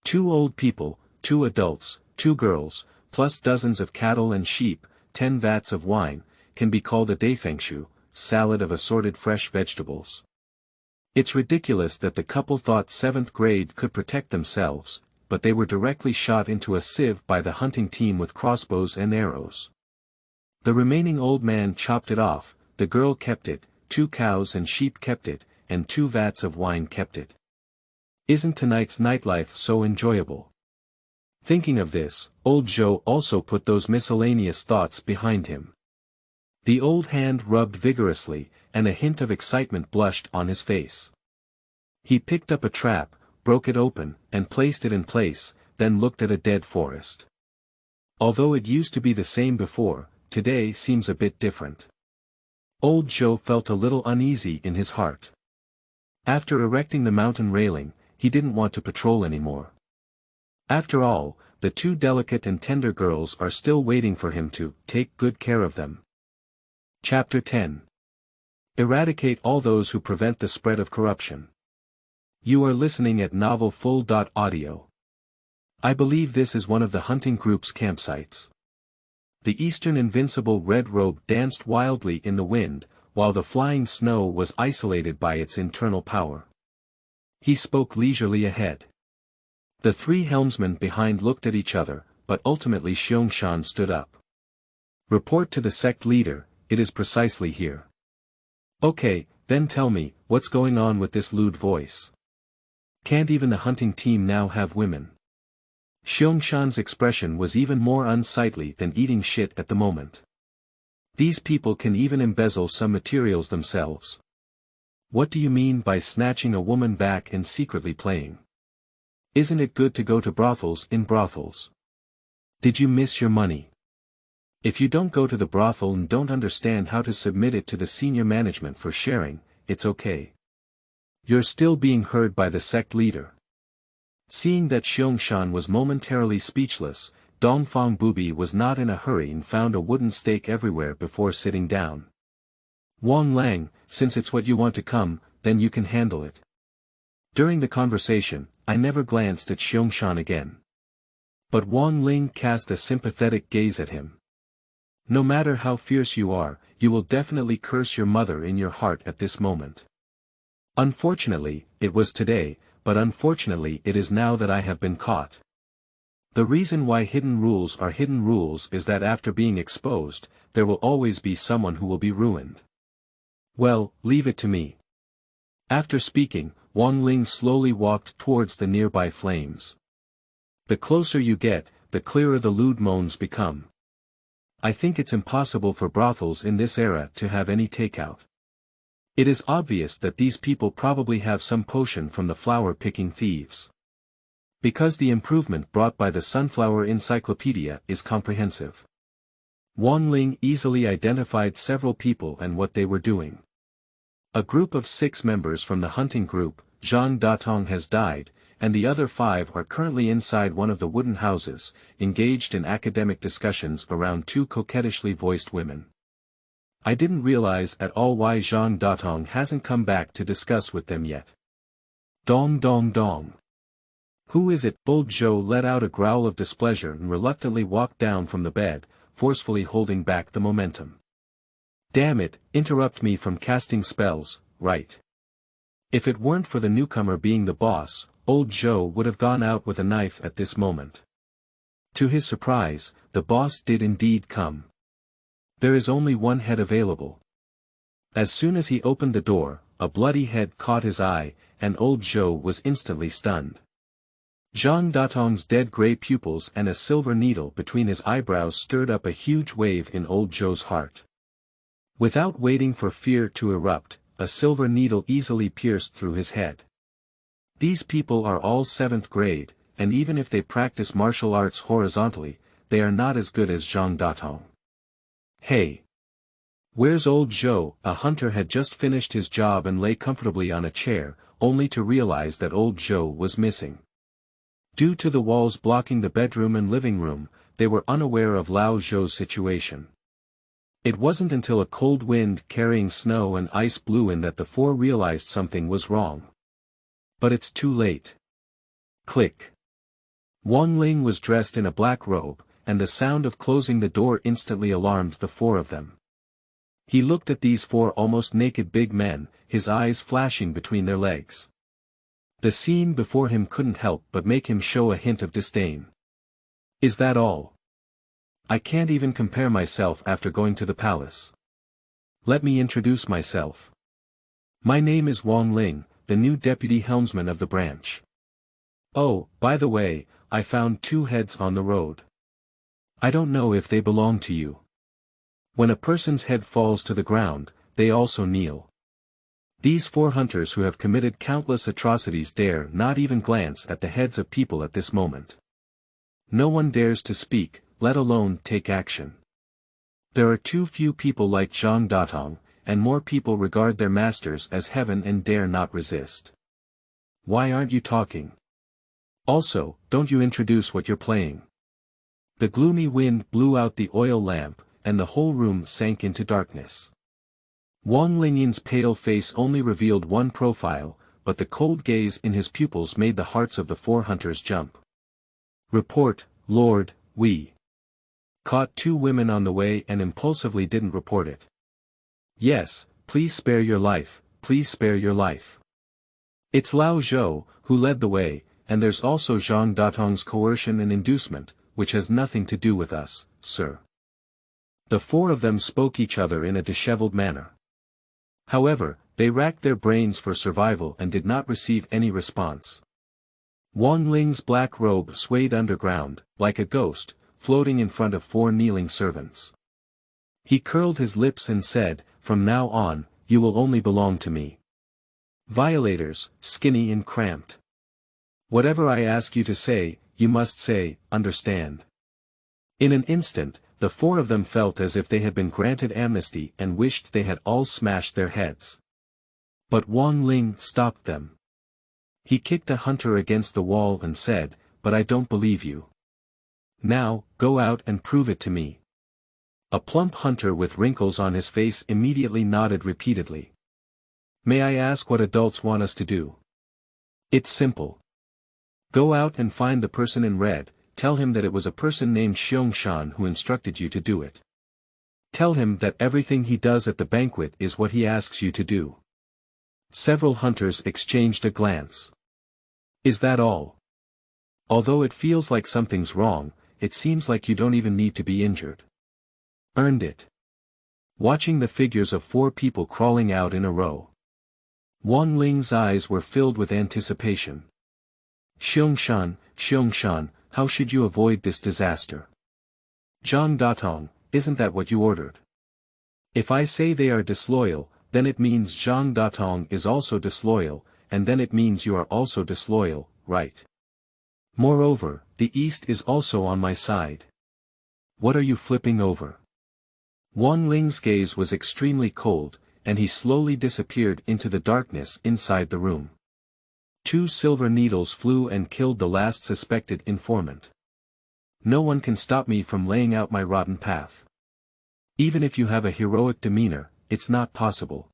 2 old people, 2 adults, 2 girls, plus dozens of cattle and sheep, 10 vats of wine, can be called a daifengshu, salad of assorted fresh vegetables. It's ridiculous that the couple thought 7th grade could protect themselves, but they were directly shot into a sieve by the hunting team with crossbows and arrows. The remaining old man chopped it off, the girl kept it, 2 cows and sheep kept it, and 2 vats of wine kept it. Isn't tonight's nightlife so enjoyable? Thinking of this, old Zhou also put those miscellaneous thoughts behind him. The old hand rubbed vigorously, and a hint of excitement blushed on his face. He picked up a trap, broke it open, and placed it in place, then looked at a dead forest. Although it used to be the same before, today seems a bit different. Old Zhou felt a little uneasy in his heart. After erecting the mountain railing, he didn't want to patrol anymore. After all, the 2 delicate and tender girls are still waiting for him to take good care of them. Chapter 10. Eradicate all those who prevent the spread of corruption. You are listening at novelfull.audio. I believe this is one of the hunting group's campsites. The eastern Invincible red robe danced wildly in the wind, while the flying snow was isolated by its internal power. He spoke leisurely ahead. The 3 helmsmen behind looked at each other, but ultimately Xiong stood up. Report to the sect leader, it is precisely here. Okay, then tell me, what's going on with this lewd voice? Can't even the hunting team now have women? Xiong expression was even more unsightly than eating shit at the moment. These people can even embezzle some materials themselves. What do you mean by snatching a woman back and secretly playing? Isn't it good to go to brothels in brothels? Did you miss your money? If you don't go to the brothel and don't understand how to submit it to the senior management for sharing, it's okay. You're still being heard by the sect leader. Seeing that Xiangshan was momentarily speechless, Dongfang Bubai was not in a hurry and found a wooden stake everywhere before sitting down. Wang Ling, since it's what you want to come, then you can handle it. During the conversation, I never glanced at Xiangshan again. But Wang Ling cast a sympathetic gaze at him. No matter how fierce you are, you will definitely curse your mother in your heart at this moment. Unfortunately, it was today, but unfortunately it is now that I have been caught. The reason why hidden rules are hidden rules is that after being exposed, there will always be someone who will be ruined. Well, leave it to me. After speaking, Wang Ling slowly walked towards the nearby flames. The closer you get, the clearer the lewd moans become. I think it's impossible for brothels in this era to have any takeout. It is obvious that these people probably have some potion from the flower-picking thieves. Because the improvement brought by the Sunflower Encyclopedia is comprehensive. Wang Ling easily identified several people and what they were doing. A group of 6 members from the hunting group, Zhang Datong, has died, and the other 5 are currently inside one of the wooden houses, engaged in academic discussions around 2 coquettishly voiced women. I didn't realize at all why Zhang Datong hasn't come back to discuss with them yet. Dong dong dong. Who is it? Old Zhou let out a growl of displeasure and reluctantly walked down from the bed, forcefully holding back the momentum. Damn it, interrupt me from casting spells, right? If it weren't for the newcomer being the boss, Old Zhou would have gone out with a knife at this moment. To his surprise, the boss did indeed come. There is only one head available. As soon as he opened the door, a bloody head caught his eye, and Old Zhou was instantly stunned. Zhang Datong's dead gray pupils and a silver needle between his eyebrows stirred up a huge wave in Old Zhou's heart. Without waiting for fear to erupt, a silver needle easily pierced through his head. These people are all 7th grade, and even if they practice martial arts horizontally, they are not as good as Zhang Datong. Hey! Where's Old Zhou? A hunter had just finished his job and lay comfortably on a chair, only to realize that Old Zhou was missing. Due to the walls blocking the bedroom and living room, they were unaware of Lao Zhou's situation. It wasn't until a cold wind carrying snow and ice blew in that the 4 realized something was wrong. But it's too late. Click. Wang Ling was dressed in a black robe, and the sound of closing the door instantly alarmed the 4 of them. He looked at these 4 almost naked big men, his eyes flashing between their legs. The scene before him couldn't help but make him show a hint of disdain. Is that all? I can't even compare myself after going to the palace. Let me introduce myself. My name is Wang Ling, the new deputy helmsman of the branch. Oh, by the way, I found 2 heads on the road. I don't know if they belong to you. When a person's head falls to the ground, they also kneel. These 4 hunters who have committed countless atrocities dare not even glance at the heads of people at this moment. No one dares to speak, let alone take action. There are too few people like Zhang Datong, and more people regard their masters as heaven and dare not resist. Why aren't you talking? Also, don't you introduce what you're playing? The gloomy wind blew out the oil lamp, and the whole room sank into darkness. Wang Lingyin's pale face only revealed one profile, but the cold gaze in his pupils made the hearts of the 4 hunters jump. Report, Lord, we caught 2 women on the way and impulsively didn't report it. Yes, please spare your life, please spare your life. It's Lao Zhou, who led the way, and there's also Zhang Datong's coercion and inducement, which has nothing to do with us, sir. The 4 of them spoke each other in a disheveled manner. However, they racked their brains for survival and did not receive any response. Wang Ling's black robe swayed underground, like a ghost, floating in front of 4 kneeling servants. He curled his lips and said, "From now on, you will only belong to me. Violators, skinny and cramped. Whatever I ask you to say, you must say, understand." In an instant, the four of them felt as if they had been granted amnesty and wished they had all smashed their heads. But Wang Ling stopped them. He kicked a hunter against the wall and said, "But I don't believe you. Now, go out and prove it to me." A plump hunter with wrinkles on his face immediately nodded repeatedly. "May I ask what adults want us to do?" "It's simple. Go out and find the person in red, tell him that it was a person named Xiangshan who instructed you to do it. Tell him that everything he does at the banquet is what he asks you to do." Several hunters exchanged a glance. "Is that all? Although it feels like something's wrong, it seems like you don't even need to be injured. Earned it." Watching the figures of 4 people crawling out in a row, Wang Ling's eyes were filled with anticipation. Xiangshan, how should you avoid this disaster? Zhang Datong, isn't that what you ordered? If I say they are disloyal, then it means Zhang Datong is also disloyal, and then it means you are also disloyal, right? Moreover, the East is also on my side. What are you flipping over? Wang Ling's gaze was extremely cold, and he slowly disappeared into the darkness inside the room. 2 silver needles flew and killed the last suspected informant. No one can stop me from laying out my rotten path. Even if you have a heroic demeanor, it's not possible.